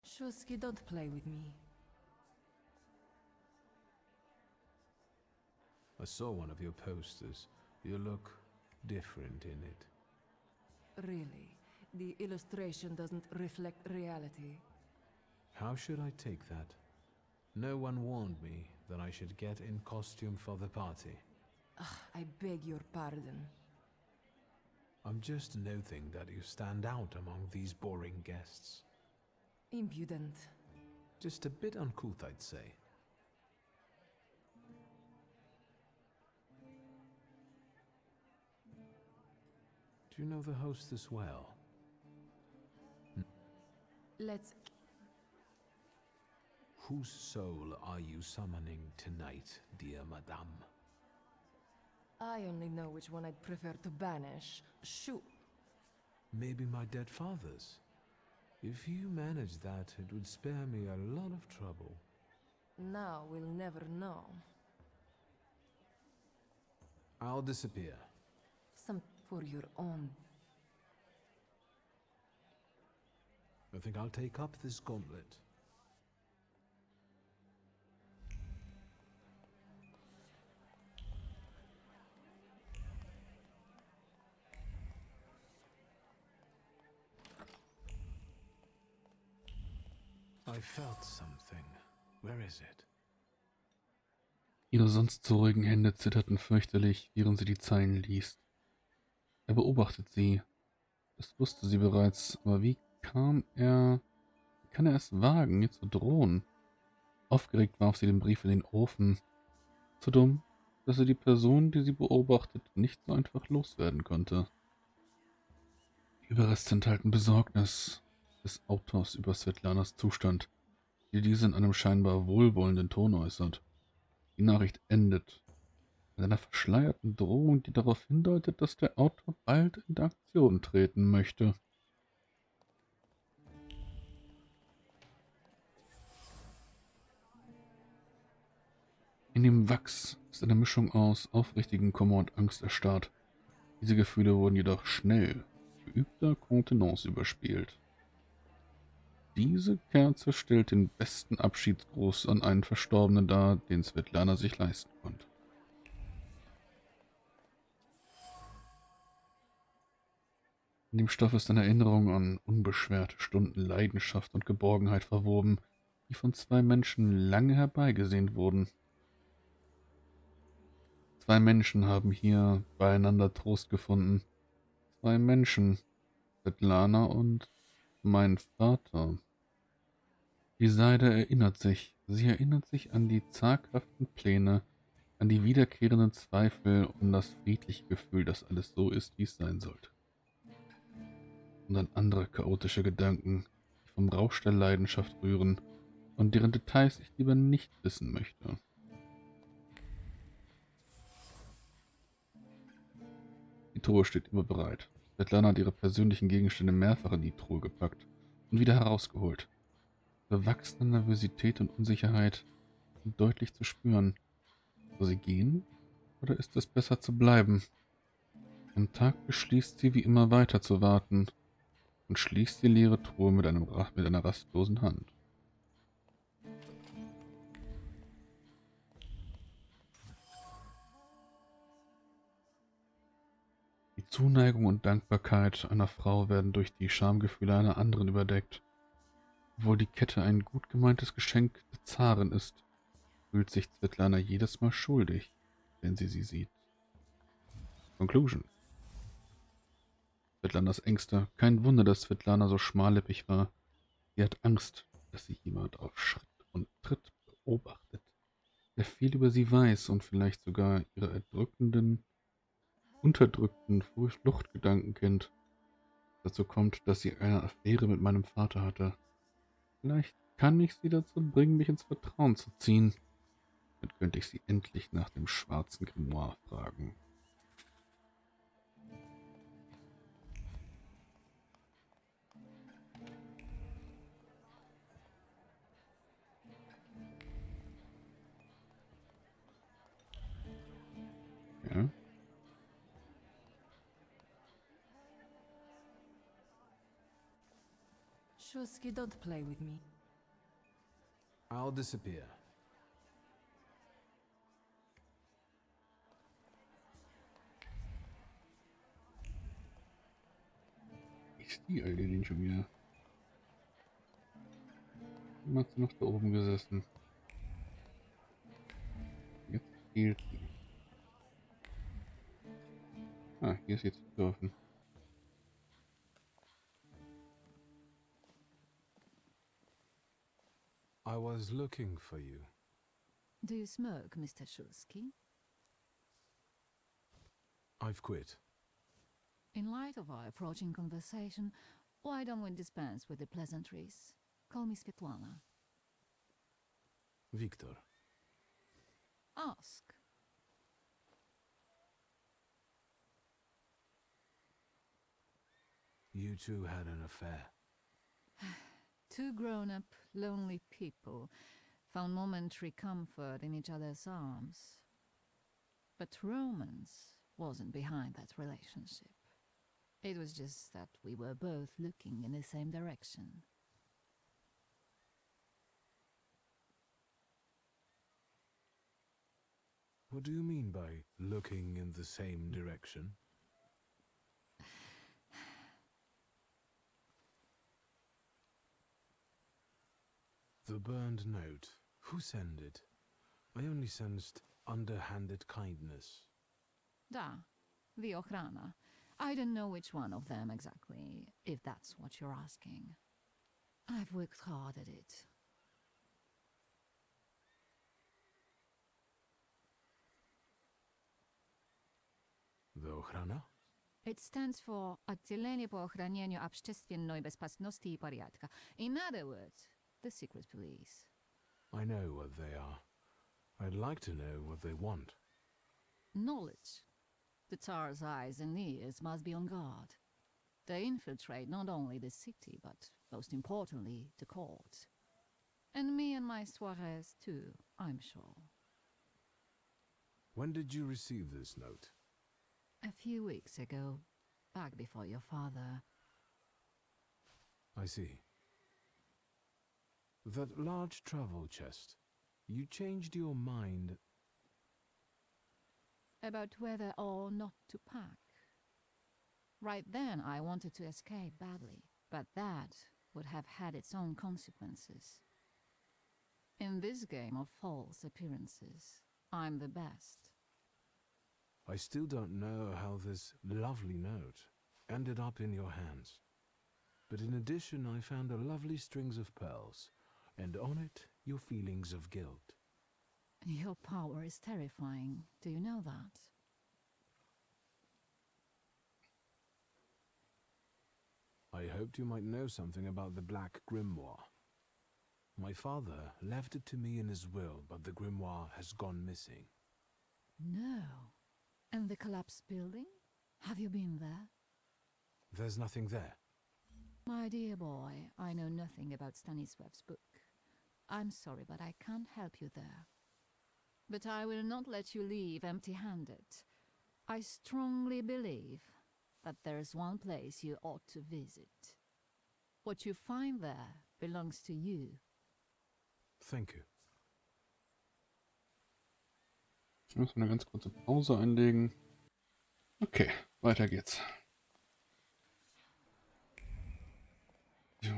R: Szulski, don't play with me.
F: I saw one of your posters. You look different in it.
R: Really? The illustration doesn't reflect reality.
F: How should I take that? No one warned me that I should get in costume for the party.
R: I beg your pardon.
F: I'm just noting that you stand out among these boring guests.
R: Impudent.
F: Just a bit uncouth, I'd say. Do you know the hostess well?
R: Let's...
F: Whose soul are you summoning tonight, dear madame?
R: I only know which one I'd prefer to banish. Shoot.
F: Maybe my dead father's. If you manage that, it would spare me a lot of trouble.
R: Now we'll never know.
F: I'll disappear.
R: Some for your own.
F: I think I'll take up this gauntlet.
B: I felt something. Where is it?
A: Ihre sonst so ruhigen Hände zitterten fürchterlich, während sie die Zeilen liest. Er beobachtet sie. Das wusste sie bereits, aber wie kann er es wagen, ihr zu drohen? Aufgeregt warf sie den Brief in den Ofen. Zu dumm, dass sie die Person, die sie beobachtet, nicht so einfach loswerden konnte. Die Überreste enthalten Besorgnis des Autors über Svetlanas Zustand, die diese in einem scheinbar wohlwollenden Ton äußert. Die Nachricht endet mit einer verschleierten Drohung, die darauf hindeutet, dass der Autor bald in Aktion treten möchte. In dem Wachs ist eine Mischung aus aufrichtigen Kummer und Angst erstarrt. Diese Gefühle wurden jedoch schnell, geübter Kontenance überspielt. Diese Kerze stellt den besten Abschiedsgruß an einen Verstorbenen dar, den Svetlana sich leisten konnte. In dem Stoff ist eine Erinnerung an unbeschwerte Stunden Leidenschaft und Geborgenheit verwoben, die von zwei Menschen lange herbeigesehnt wurden. Zwei Menschen haben hier beieinander Trost gefunden. Zwei Menschen, Svetlana und mein Vater. Die Seide erinnert sich. Sie erinnert sich an die zaghaften Pläne, an die wiederkehrenden Zweifel und das friedliche Gefühl, dass alles so ist, wie es sein sollte. Und an andere chaotische Gedanken, die vom Rausch der Leidenschaft rühren und deren Details ich lieber nicht wissen möchte. Die Truhe steht immer bereit. Svetlana hat ihre persönlichen Gegenstände mehrfach in die Truhe gepackt und wieder herausgeholt. Bewachsene Nervosität und Unsicherheit sind deutlich zu spüren. Soll sie gehen? Oder ist es besser zu bleiben? Am Tag beschließt sie, wie immer weiter zu warten und schließt die leere Truhe mit einer rastlosen Hand. Die Zuneigung und Dankbarkeit einer Frau werden durch die Schamgefühle einer anderen überdeckt. Obwohl die Kette ein gut gemeintes Geschenk der Zarin ist, fühlt sich Svetlana jedes Mal schuldig, wenn sie sieht. Conclusion. Svetlanas Ängste. Kein Wunder, dass Svetlana so schmallippig war. Sie hat Angst, dass sie jemand auf Schritt und Tritt beobachtet, der viel über sie weiß und vielleicht sogar ihre unterdrückten Fluchtgedanken kennt. Dazu kommt, dass sie eine Affäre mit meinem Vater hatte. Vielleicht kann ich sie dazu bringen, mich ins Vertrauen zu ziehen. Dann könnte ich sie endlich nach dem schwarzen Grimoire fragen. Ja.
J: Shusky, don't play with me.
G: I'll disappear.
A: Ist die Alte denn schon wieder? Wie hat sie noch da oben gesessen? Jetzt fehlt sie. Ah, hier ist jetzt dürfen.
B: I was looking for you.
S: Do you smoke, Mr. Shulsky?
B: I've quit.
S: In light of our approaching conversation, why don't we dispense with the pleasantries? Call me Svetlana.
B: Victor.
S: Ask.
B: You two had an affair.
S: Two grown-up, lonely people found momentary comfort in each other's arms. But romance wasn't behind that relationship. It was just that we were both looking in the same direction.
B: What do you mean by looking in the same direction?
G: The burned note. Who sent it? I only sensed underhanded kindness.
S: Da, the Ochrana. I don't know which one of them exactly, if that's what you're asking. I've worked hard at it.
G: The Ochrana?
S: It stands for Отделение по охранению общественной безопасности и порядка. In other words, the secret police.
G: I know what they are. I'd like to know what they want.
S: Knowledge. The Tsar's eyes and ears must be on guard. They infiltrate not only the city, but most importantly, the court. And me and my soirees too, I'm sure.
G: When did you receive this note?
S: A few weeks ago, back before your father.
G: I see. That large travel chest. You changed your mind.
S: About whether or not to pack. Right then, I wanted to escape badly, but that would have had its own consequences. In this game of false appearances, I'm the best.
G: I still don't know how this lovely note ended up in your hands. But in addition, I found a lovely strings of pearls, and on it, your feelings of guilt.
S: Your power is terrifying. Do you know that?
G: I hoped you might know something about the Black Grimoire. My father left it to me in his will, but the grimoire has gone missing.
S: No. And the collapsed building? Have you been there?
G: There's nothing there.
S: My dear boy, I know nothing about Stanisław's book. I'm sorry, but I can't help you there. But I will not let you leave empty-handed. I strongly believe that there's one place you ought to visit. What you find there belongs to you.
G: Thank you.
A: Ich muss mal eine ganz kurze Pause einlegen. Okay, weiter geht's. So.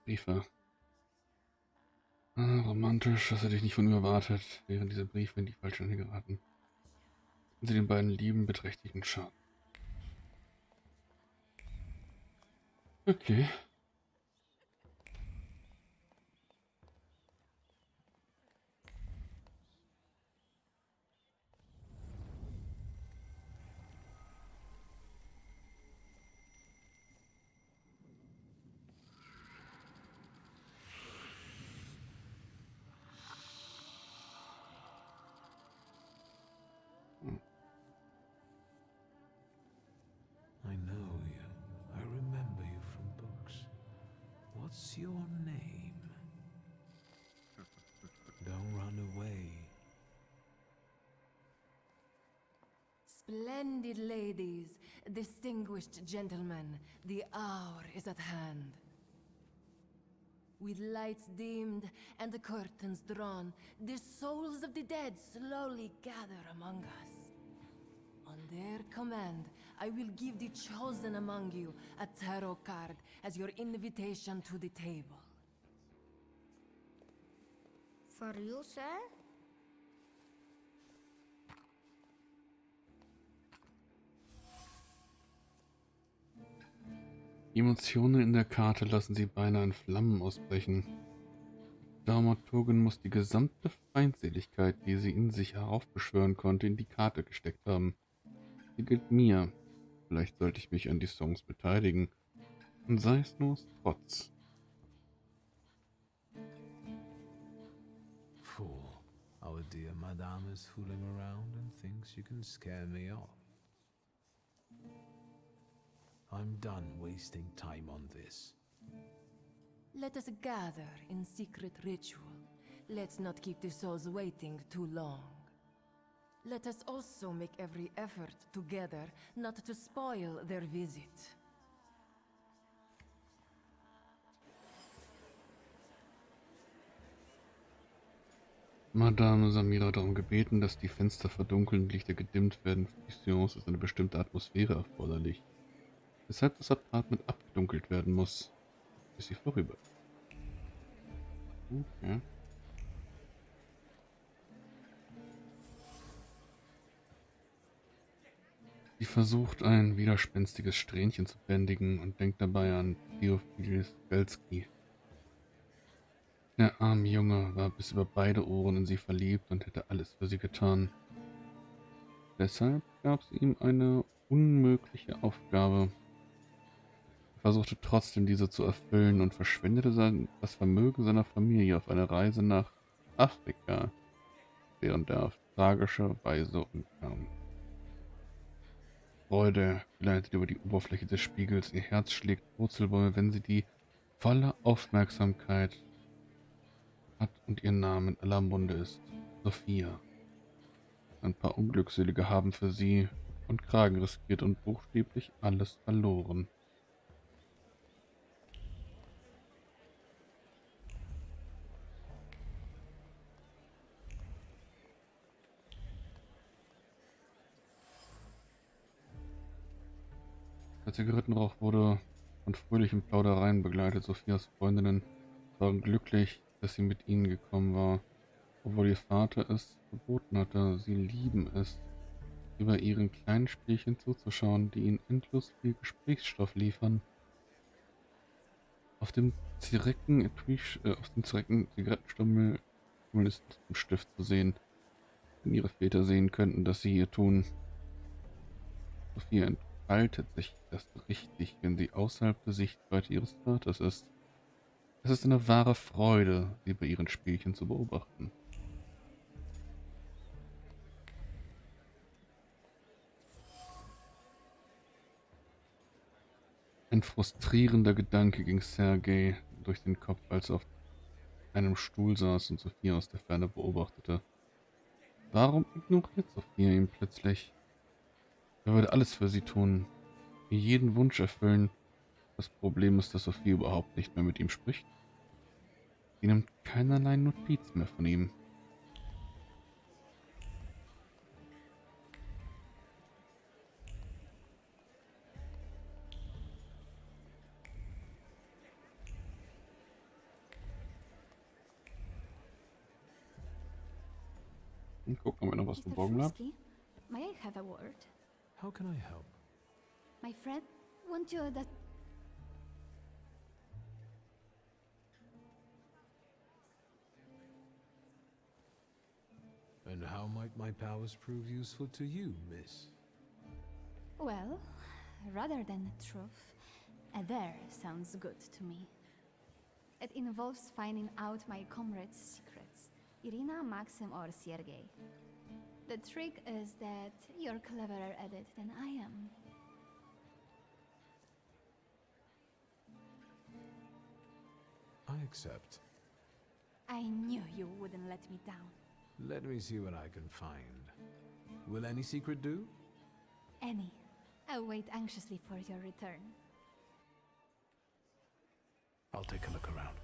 A: Briefe. Romantisch, das hätte ich nicht von ihm erwartet. Wären diese Briefe in die falsche Hände geraten. Sie den beiden Lieben beträchtlichen Schaden. Okay.
G: I know you. I remember you from books. What's your name? Don't run away.
R: Splendid ladies, distinguished gentlemen, the hour is at hand. With lights dimmed and the curtains drawn, the souls of the dead slowly gather among us. On their command, I will give the chosen among you a tarot card as your invitation to the table.
K: For you, sir?
A: Die Emotionen in der Karte lassen sie beinahe in Flammen ausbrechen. Die Thaumaturgin muss die gesamte Feindseligkeit, die sie in sich heraufbeschwören konnte, in die Karte gesteckt haben. Sie gilt mir. Vielleicht sollte ich mich an die Songs beteiligen. Und sei es nur aus Trotz.
G: Fool. Our dear madame is fooling around and thinks you can scare me off. I'm done wasting time on this.
R: Let us gather in secret ritual. Let's not keep the souls waiting too long. Let us also make every effort together not to spoil their visit.
A: Madame Samira hat darum gebeten, dass die Fenster verdunkelt und Lichter gedimmt werden. Für die Seance ist eine bestimmte Atmosphäre erforderlich, weshalb das Apartment abgedunkelt werden muss, bis sie vorüber ist. Okay. Sie versucht, ein widerspenstiges Strähnchen zu bändigen und denkt dabei an Theophil Skelski. Der arme Junge war bis über beide Ohren in sie verliebt und hätte alles für sie getan. Deshalb gab sie ihm eine unmögliche Aufgabe. Er versuchte trotzdem diese zu erfüllen und verschwendete das Vermögen seiner Familie auf eine Reise nach Afrika, während er auf tragische Weise umkam. Freude gleitet über die Oberfläche des Spiegels, ihr Herz schlägt Purzelbäume, wenn sie die volle Aufmerksamkeit hat und ihr Name in aller Munde ist. Sophia. Ein paar Unglückselige haben für sie und Kragen riskiert und buchstäblich alles verloren. Der Zigarettenrauch wurde von fröhlichen Plaudereien begleitet. Sophias Freundinnen waren glücklich, dass sie mit ihnen gekommen war, obwohl ihr Vater es verboten hatte. Sie lieben es, über ihren kleinen Spielchen zuzuschauen, die ihnen endlos viel Gesprächsstoff liefern. Auf dem Zigarettenstummel ist ein Stift zu sehen, wenn ihre Väter sehen könnten, dass sie hier tun. Sophia entfaltet sich erst richtig, wenn sie außerhalb der Sichtweite ihres Vaters ist. Es ist eine wahre Freude, sie bei ihren Spielchen zu beobachten. Ein frustrierender Gedanke ging Sergei durch den Kopf, als er auf einem Stuhl saß und Sophia aus der Ferne beobachtete. Warum ignoriert Sophia ihn plötzlich? Er würde alles für sie tun, ihr jeden Wunsch erfüllen. Das Problem ist, dass Sophia überhaupt nicht mehr mit ihm spricht. Sie nimmt keinerlei Notiz mehr von ihm. Und gucken, ob er noch was verborgen bleibt.
I: May I have a word?
G: How can I help?
I: My friend, want you that...
G: And how might my powers prove useful to you, miss?
I: Well, rather than truth, a dare sounds good to me. It involves finding out my comrades' secrets, Irina, Maxim, or Sergei. The trick is that you're cleverer at it than I am.
G: I accept.
I: I knew you wouldn't let me down.
G: Let me see what I can find. Will any secret do?
I: Any. I'll wait anxiously for your return.
G: I'll take a look around.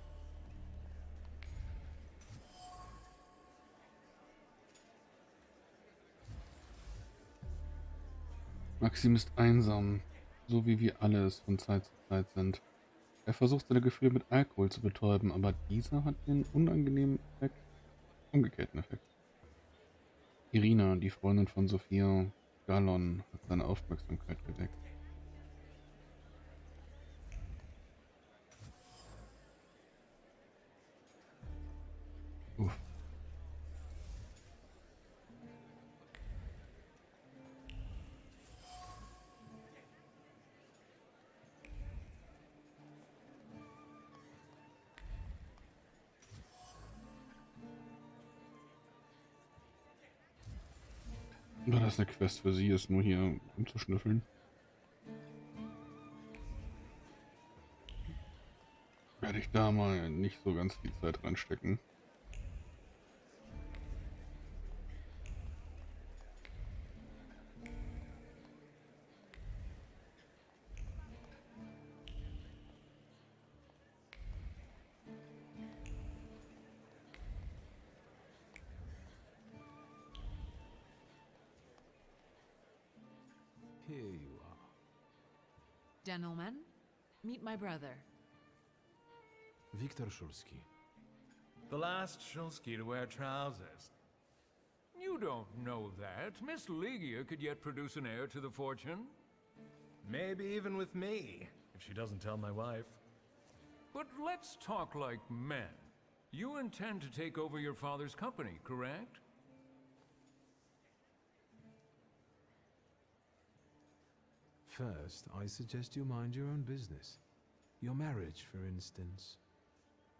A: Maxim ist einsam, so wie wir alle es von Zeit zu Zeit sind. Er versucht seine Gefühle mit Alkohol zu betäuben, aber dieser hat den unangenehmen Effekt, umgekehrten Effekt. Irina, die Freundin von Sophia Gallon, hat seine Aufmerksamkeit geweckt. Uff. Da das eine Quest für sie ist, nur hier umzuschnüffeln. Werde ich da mal nicht so ganz viel Zeit reinstecken.
G: Here you are.
J: Gentlemen, meet my brother.
G: Viktor Szulski.
T: The last Szulski to wear trousers. You don't know that. Miss Ligia could yet produce an heir to the fortune.
F: Maybe even with me, if she doesn't tell my wife.
T: But let's talk like men. You intend to take over your father's company, correct?
G: First, I suggest you mind your own business. Your marriage, for instance.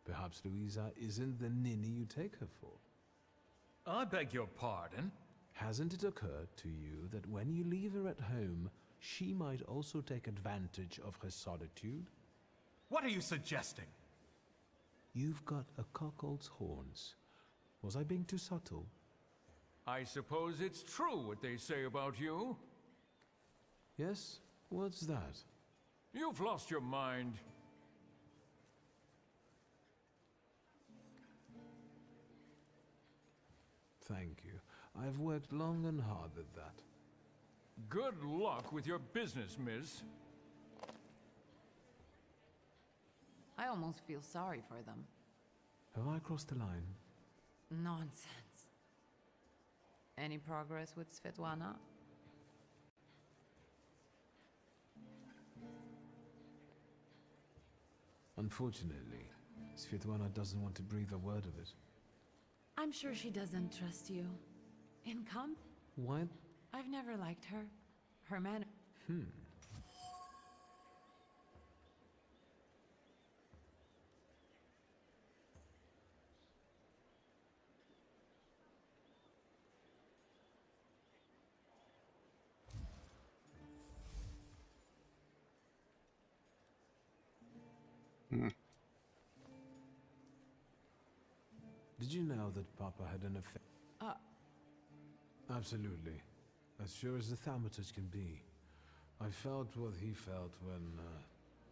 G: Perhaps Louisa isn't the ninny you take her for.
T: I beg your pardon?
G: Hasn't it occurred to you that when you leave her at home, she might also take advantage of her solitude?
F: What are you suggesting?
G: You've got a cuckold's horns. Was I being too subtle?
T: I suppose it's true what they say about you.
G: Yes? What's that?
T: You've lost your mind.
G: Thank you. I've worked long and hard at that.
T: Good luck with your business, miss.
J: I almost feel sorry for them.
G: Have I crossed the line?
J: Nonsense. Any progress with Svetlana?
G: Unfortunately, Svetlana doesn't want to breathe a word of it.
J: I'm sure she doesn't trust you. In comp?
G: What?
J: I've never liked her. Her manner.
G: Did you know that Papa had an affair? Absolutely. As sure as the Thaumaturge can be. I felt what he felt when,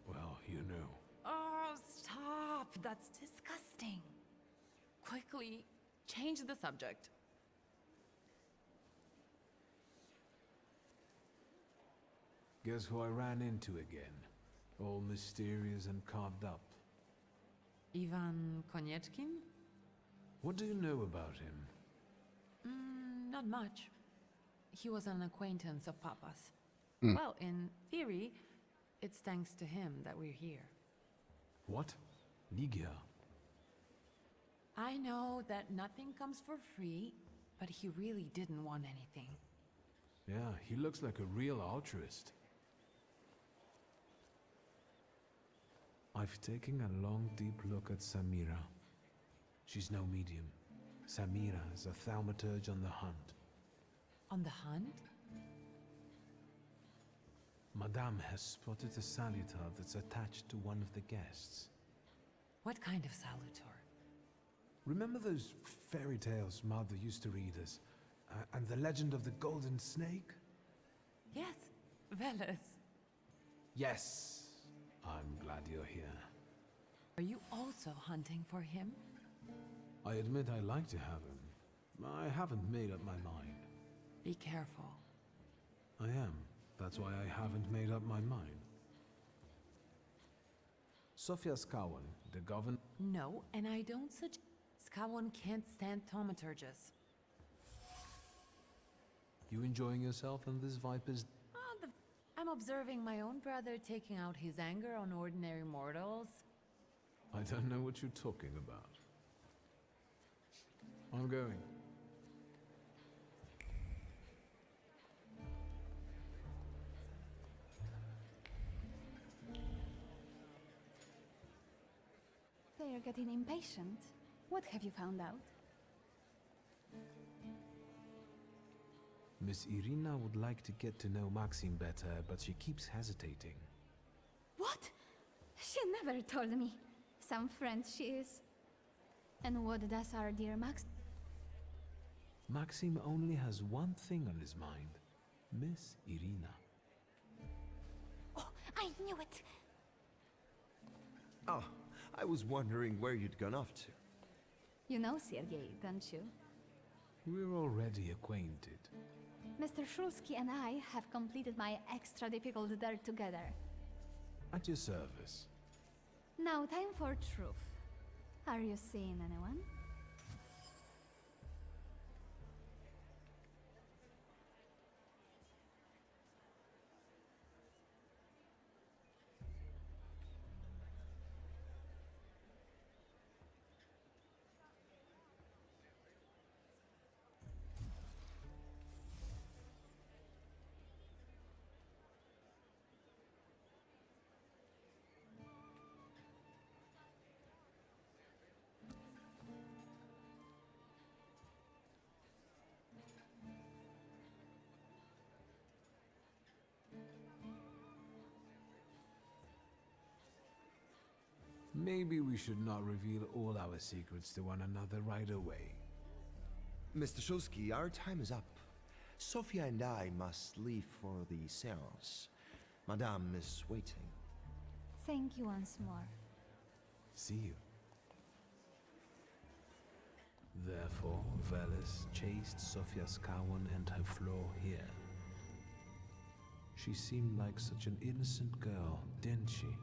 G: well, you know.
J: Oh, stop! That's disgusting. Quickly, change the subject.
G: Guess who I ran into again? All mysterious and carved up.
J: Ivan Konieczkin?
G: What do you know about him?
J: Not much. He was an acquaintance of Papa's.
A: Mm.
J: Well, in theory, it's thanks to him that we're here.
G: What? Ligia?
J: I know that nothing comes for free, but he really didn't want anything.
G: Yeah, he looks like a real altruist. I've taken a long, deep look at Samira. She's no medium. Samira is a thaumaturge on the hunt.
J: On the hunt?
G: Madame has spotted a salutar that's attached to one of the guests.
J: What kind of salutar?
G: Remember those fairy tales Mother used to read us? And the legend of the golden snake?
J: Yes, Veles.
G: Yes. I'm glad you're here.
J: Are you also hunting for him?
G: I admit I like to have him. I haven't made up my mind.
J: Be careful.
G: I am. That's why I haven't made up my mind. Sofia Skawan, the governor...
J: No, and I don't suggest... Skawon can't stand thaumaturges.
G: You enjoying yourself on this Viper's...
J: I'm observing my own brother taking out his anger on ordinary mortals.
G: I don't know what you're talking about. I'm going.
I: They are getting impatient. What have you found out?
G: Miss Irina would like to get to know Maxim better, but she keeps hesitating.
I: What? She never told me. Some friend she is. And what does our dear Max...
G: Maxim only has one thing on his mind. Miss Irina.
I: Oh, I knew it!
O: Oh, I was wondering where you'd gone off to.
I: You know Sergei, don't you?
G: We're already acquainted.
I: Mr. Shulsky and I have completed my extra difficult dare together.
G: At your service.
I: Now time for truth. Are you seeing anyone?
G: Maybe we should not reveal all our secrets to one another right away.
O: Mr. Shulsky, our time is up. Sophia and I must leave for the seance. Madame is waiting.
I: Thank you once more.
G: See you. Therefore, Velis chased Sophia Skawan and her floor here. She seemed like such an innocent girl, didn't she?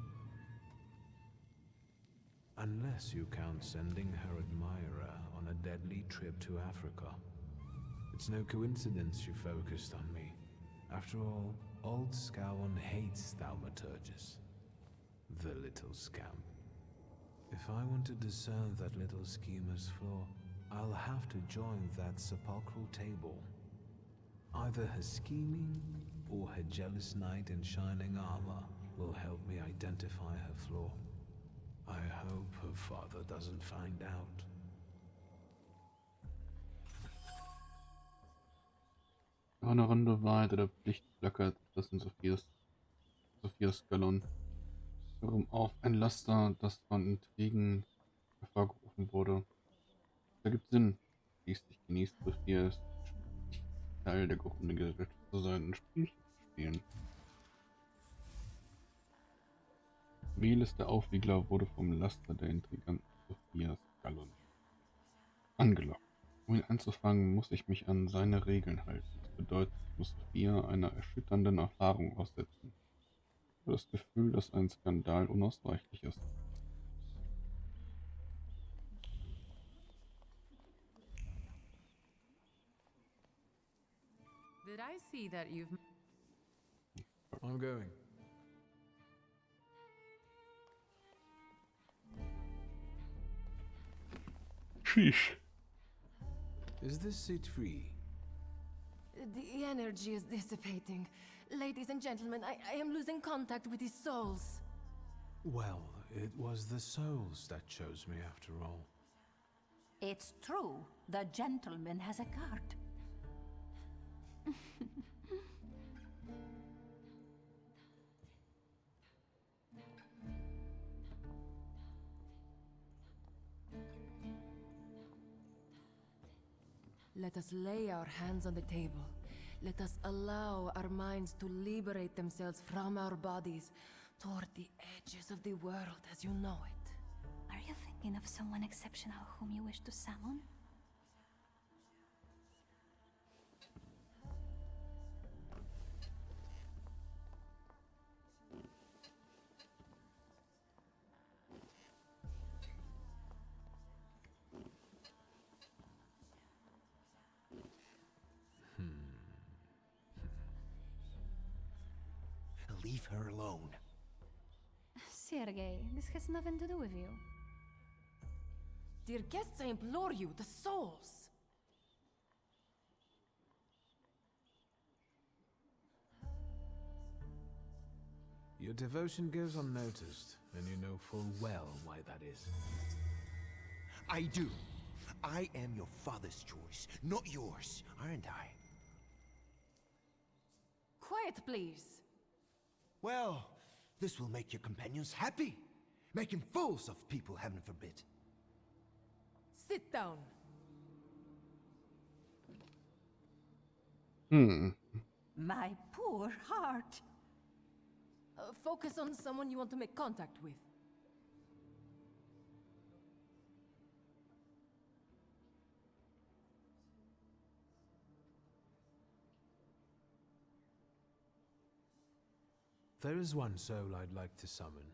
G: Unless you count sending her admirer on a deadly trip to Africa. It's no coincidence she focused on me. After all, old Skawan hates thaumaturges. The little scamp. If I want to discern that little schemer's flaw, I'll have to join that sepulchral table. Either her scheming or her jealous knight in shining armor will help me identify her flaw. I hope her father doesn't find out.
A: Noch eine Runde Wahrheit oder Pflicht flackert, das in Sophias Gallon auf ein Laster, das von Intrigen hervorgerufen wurde. Das ergibt Sinn. Schließlich genießt Sophias Teil der gehobenen Gesellschaft zu sein und Spielchen zu spielen. Velis, der Aufwiegler, wurde vom Laster der Intriganten Sophias Gallon angelockt. Um ihn anzufangen, muss ich mich an seine Regeln halten. Das bedeutet, ich muss Sophia einer erschütternden Erfahrung aussetzen. Ich habe das Gefühl, dass ein Skandal unausweichlich ist.
J: Did I see that you've...
G: I'm going.
A: Sheesh.
G: Is this seat free?
R: The energy is dissipating. Ladies and gentlemen, I am losing contact with his souls.
G: Well, it was the souls that chose me after all.
U: It's true. The gentleman has a card.
R: Let us lay our hands on the table. Let us allow our minds to liberate themselves from our bodies toward the edges of the world as you know it.
I: Are you thinking of someone exceptional whom you wish to summon?
O: Leave her alone.
I: Sergei, this has nothing to do with you.
R: Dear guests, I implore you, the souls!
G: Your devotion goes unnoticed, and you know full well why that is.
O: I do. I am your father's choice, not yours, aren't I?
R: Quiet, please.
O: Well, this will make your companions happy. Making fools of people, heaven forbid.
R: Sit down.
U: My poor heart.
R: Focus on someone you want to make contact with.
G: There is one soul I'd like to summon.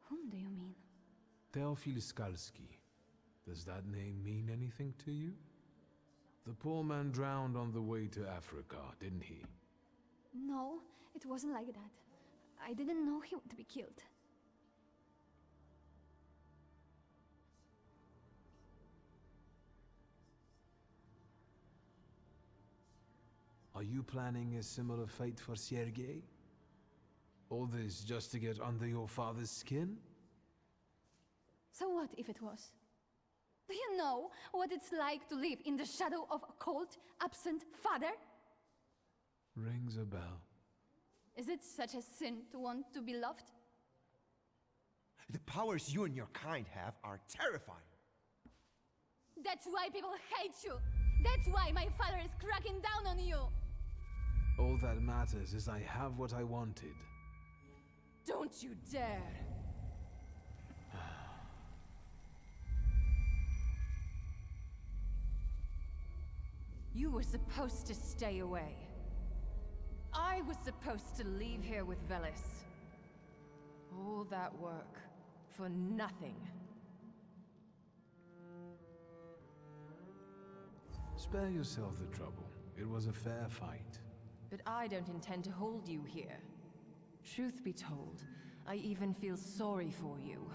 I: Whom do you mean?
G: Teofil Skalski. Does that name mean anything to you? The poor man drowned on the way to Africa, didn't he?
I: No, it wasn't like that. I didn't know he would be killed.
G: Are you planning a similar fate for Sergei? All this just to get under your father's skin?
I: So what if it was? Do you know what it's like to live in the shadow of a cold, absent father?
G: Rings a bell.
I: Is it such a sin to want to be loved?
O: The powers you and your kind have are terrifying.
I: That's why people hate you! That's why my father is cracking down on you!
G: All that matters is I have what I wanted.
R: Don't you dare! You were supposed to stay away. I was supposed to leave here with Velis. All that work for nothing.
G: Spare yourself the trouble. It was a fair fight.
R: But I don't intend to hold you here. Truth be told, I even feel sorry for you.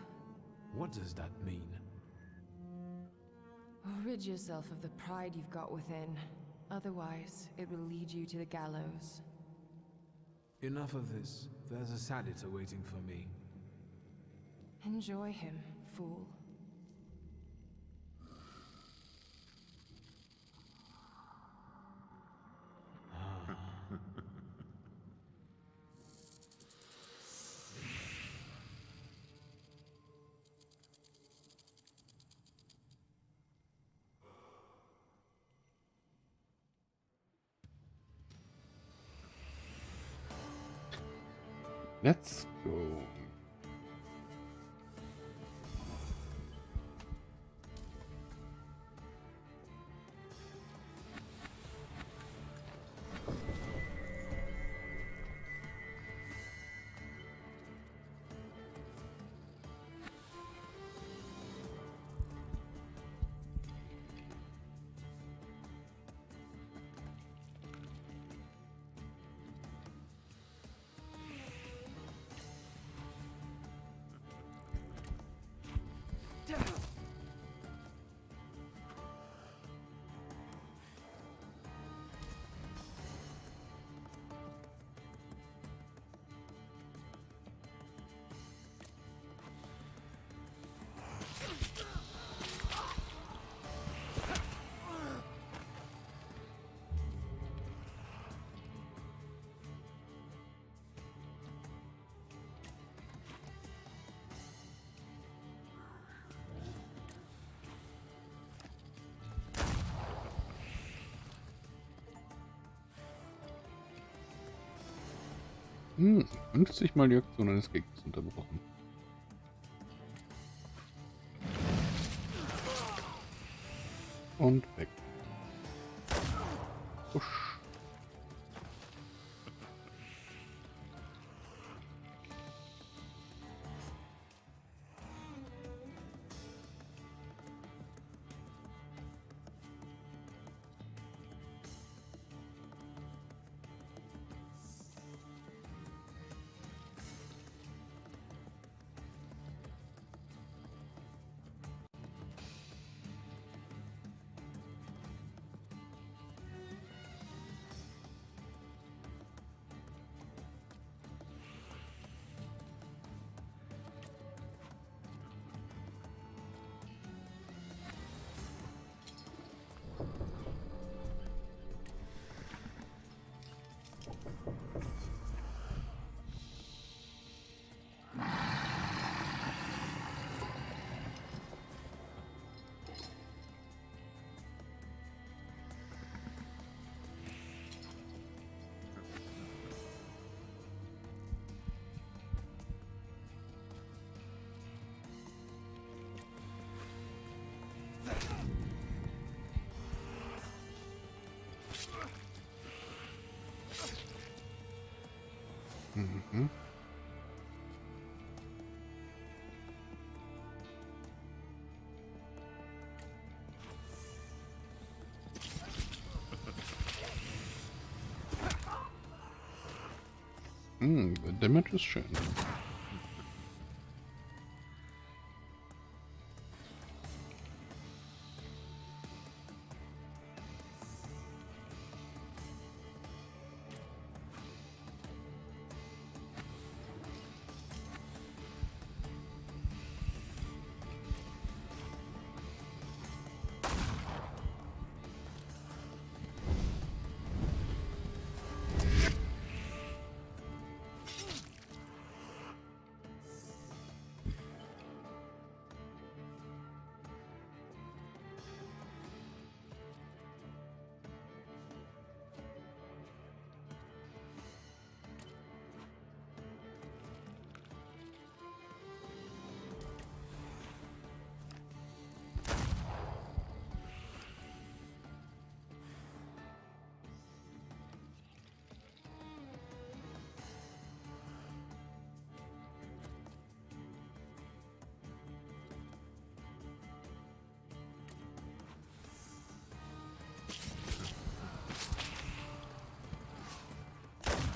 G: What does that mean?
R: Rid yourself of the pride you've got within. Otherwise, it will lead you to the gallows.
G: Enough of this. There's a Saditor waiting for me.
R: Enjoy him, fool.
A: Let's go. Hm, 50 Mal die Aktion eines Gegners unterbrochen. Und weg. Usch. Mhm. Der Damage ist schön.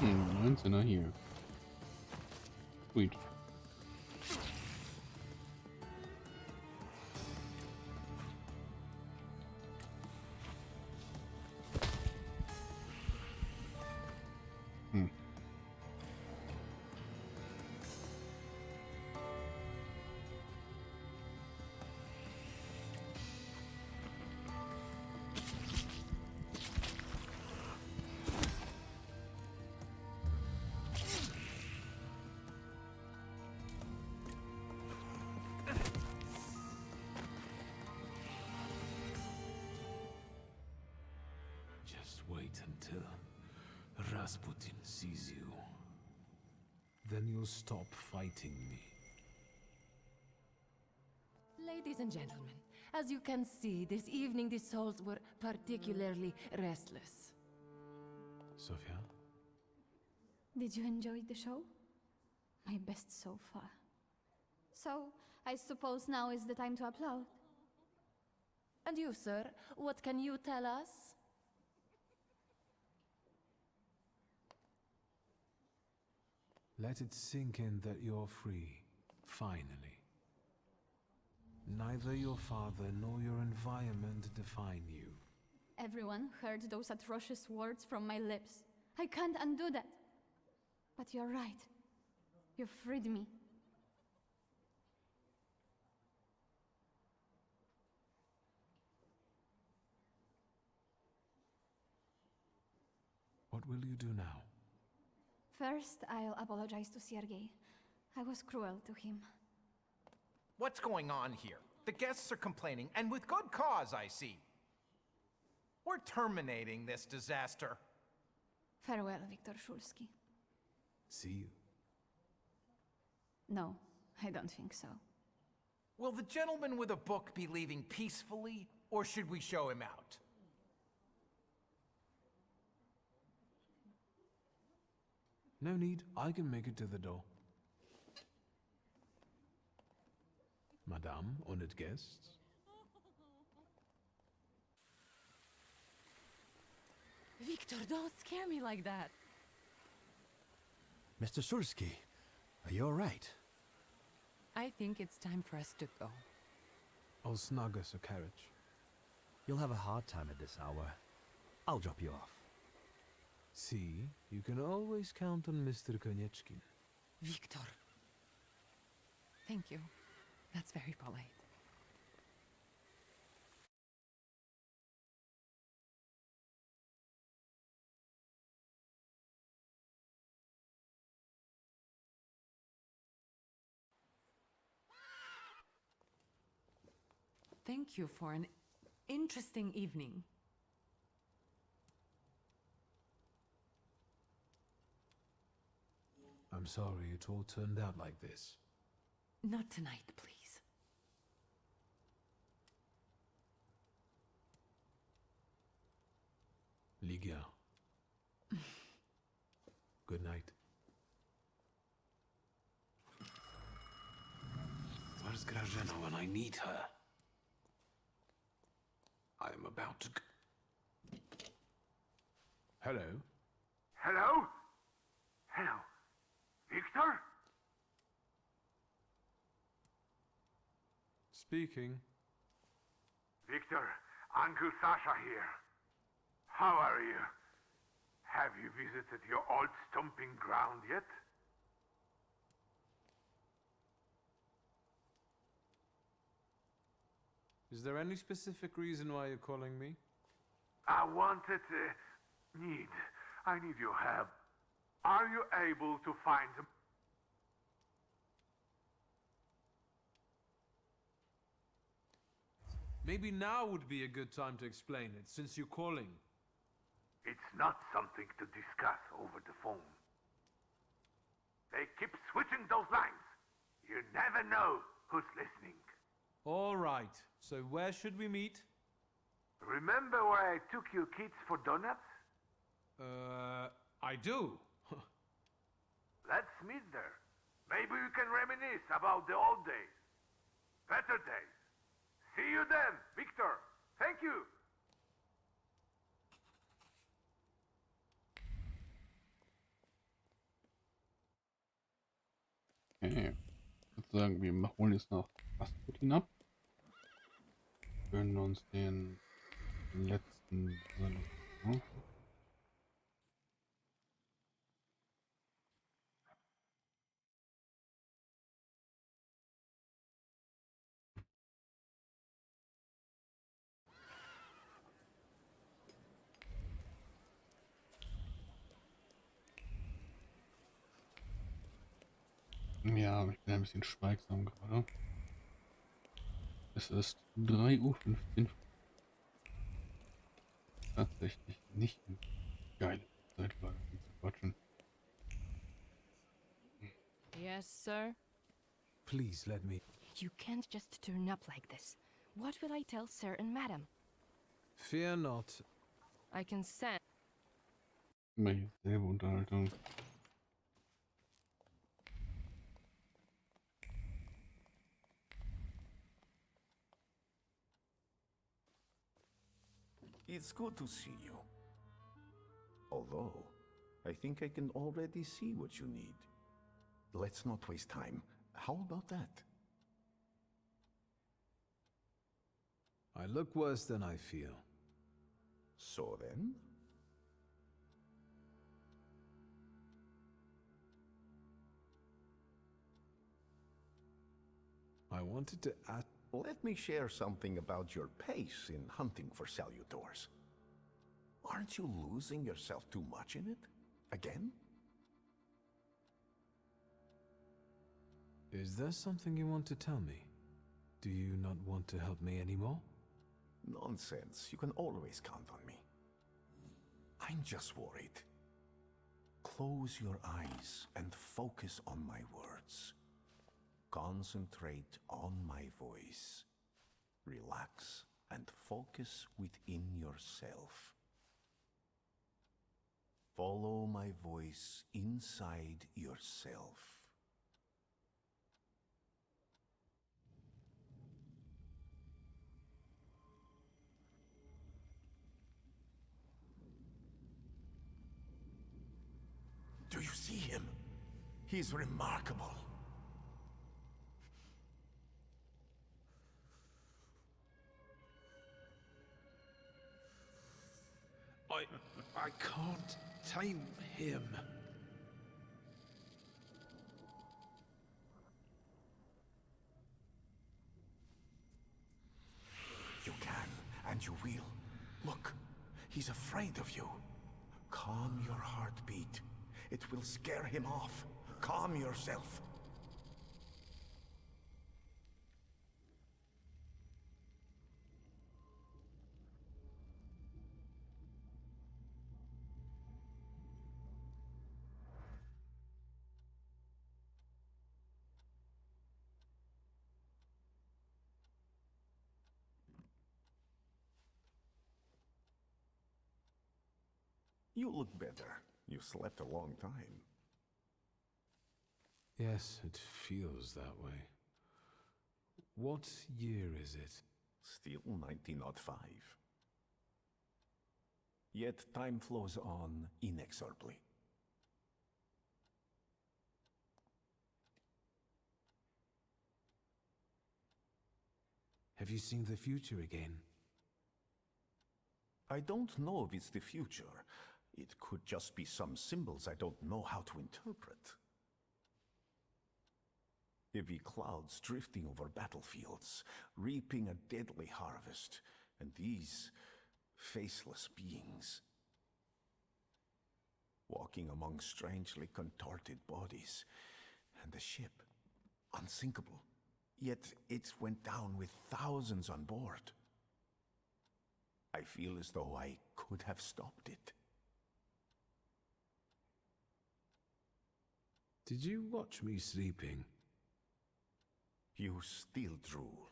A: Nein, sind er hier. Sweet.
B: Wait until Rasputin sees you. Then you'll stop fighting me.
R: Ladies and gentlemen, as you can see, this evening the souls were particularly restless.
B: Sophia?
I: Did you enjoy the show? My best so far. So, I suppose now is the time to applaud.
R: And you, sir, what can you tell us?
B: Let it sink in that you're free, finally. Neither your father nor your environment define you.
I: Everyone heard those atrocious words from my lips. I can't undo that. But you're right. You freed me.
B: What will you do now?
I: First, I'll apologize to Sergei. I was cruel to him.
D: What's going on here? The guests are complaining, and with good cause, I see. We're terminating this disaster.
I: Farewell, Viktor Shulsky.
B: See you.
I: No, I don't think so.
D: Will the gentleman with a book be leaving peacefully, or should we show him out?
B: No need, I can make it to the door. Madame, honored guests.
J: Viktor, don't scare me like that.
Q: Mr. Shulsky, are you all right?
J: I think it's time for us to go.
B: I'll snug us a carriage.
Q: You'll have a hard time at this hour. I'll drop you off.
B: See, you can always count on Mr. Konieczkin.
J: Viktor. Thank you. That's very polite. Thank you for an interesting evening.
B: I'm sorry it all turned out like this.
J: Not tonight, please.
B: Ligia. Good night.
G: Rena when I need her. I am about to... Hello?
E: Hello? Hello? Victor?
G: Speaking.
E: Victor, Uncle Sasha here. How are you? Have you visited your old stomping ground yet?
G: Is there any specific reason why you're calling me?
E: I need your help. Are you able to find him?
G: Maybe now would be a good time to explain it, since you're calling.
E: It's not something to discuss over the phone. They keep switching those lines. You never know who's listening.
G: All right, so where should we meet?
E: Remember where I took you kids for donuts?
G: I do.
E: Let's meet there. Maybe we can reminisce about the old days. Better days. See you then, Victor. Thank you.
A: Okay. Ich würde sagen, wir holen jetzt noch Rasputin ab. Gönnen uns den letzten Salon. Ja, aber ich bin ein bisschen schweigsam gerade. Es ist 3:15 Uhr. Tatsächlich nicht eine geile Zeit, gerade zu quatschen.
V: Yes, sir?
G: Please let me...
V: You can't just turn up like this. What will I tell sir and madam?
G: Fear not.
V: I can send...
A: Immer dieselbe Unterhaltung.
B: It's good to see you. Although, I think I can already see what you need. Let's not waste time. How about that?
G: I look worse than I feel.
B: So then?
G: I wanted to ask...
B: Let me share something about your pace in hunting for Salutors. Aren't you losing yourself too much in it? Again?
G: Is there something you want to tell me? Do you not want to help me anymore?
B: Nonsense. You can always count on me. I'm just worried. Close your eyes and focus on my words. Concentrate on my voice. Relax and focus within yourself. Follow my voice inside yourself. Do you see him? He's remarkable.
G: I can't tame him.
B: You can, and you will. Look, he's afraid of you. Calm your heartbeat. It will scare him off. Calm yourself. You look better. You slept a long time.
G: Yes, it feels that way. What year is it?
H: Still 1905. Yet time flows on inexorably.
G: Have you seen the future again?
H: I don't know if it's the future. It could just be some symbols I don't know how to interpret. Heavy clouds drifting over battlefields, reaping a deadly harvest, and these faceless beings walking among strangely contorted bodies, and the ship, unsinkable, yet it went down with thousands on board. I feel as though I could have stopped it.
G: Did you watch me sleeping?
H: You still drool.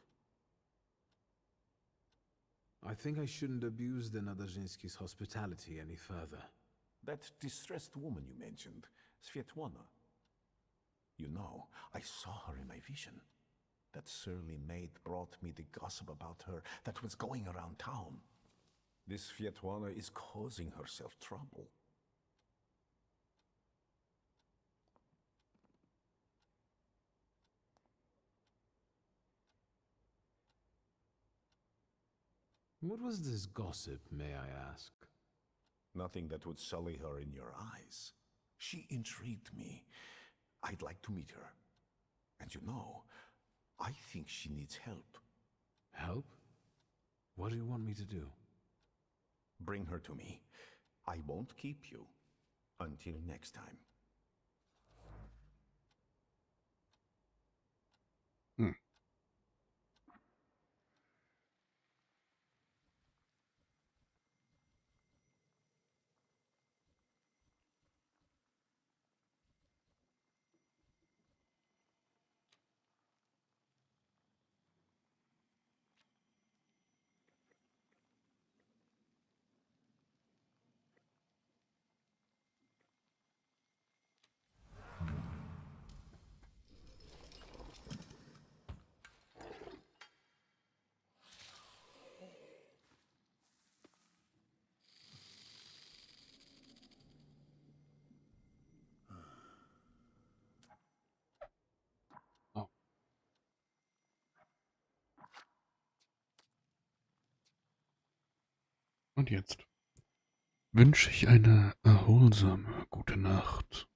G: I think I shouldn't abuse the Nadarzyński's hospitality any further.
H: That distressed woman you mentioned, Svetlana. You know, I saw her in my vision. That surly maid brought me the gossip about her that was going around town. This Svetlana is causing herself trouble.
G: What was this gossip, may I ask?
H: Nothing that would sully her in your eyes. She intrigued me. I'd like to meet her. And you know, I think she needs help.
G: Help? What do you want me to do?
H: Bring her to me. I won't keep you. Until next time.
A: Und jetzt wünsche ich eine erholsame gute Nacht.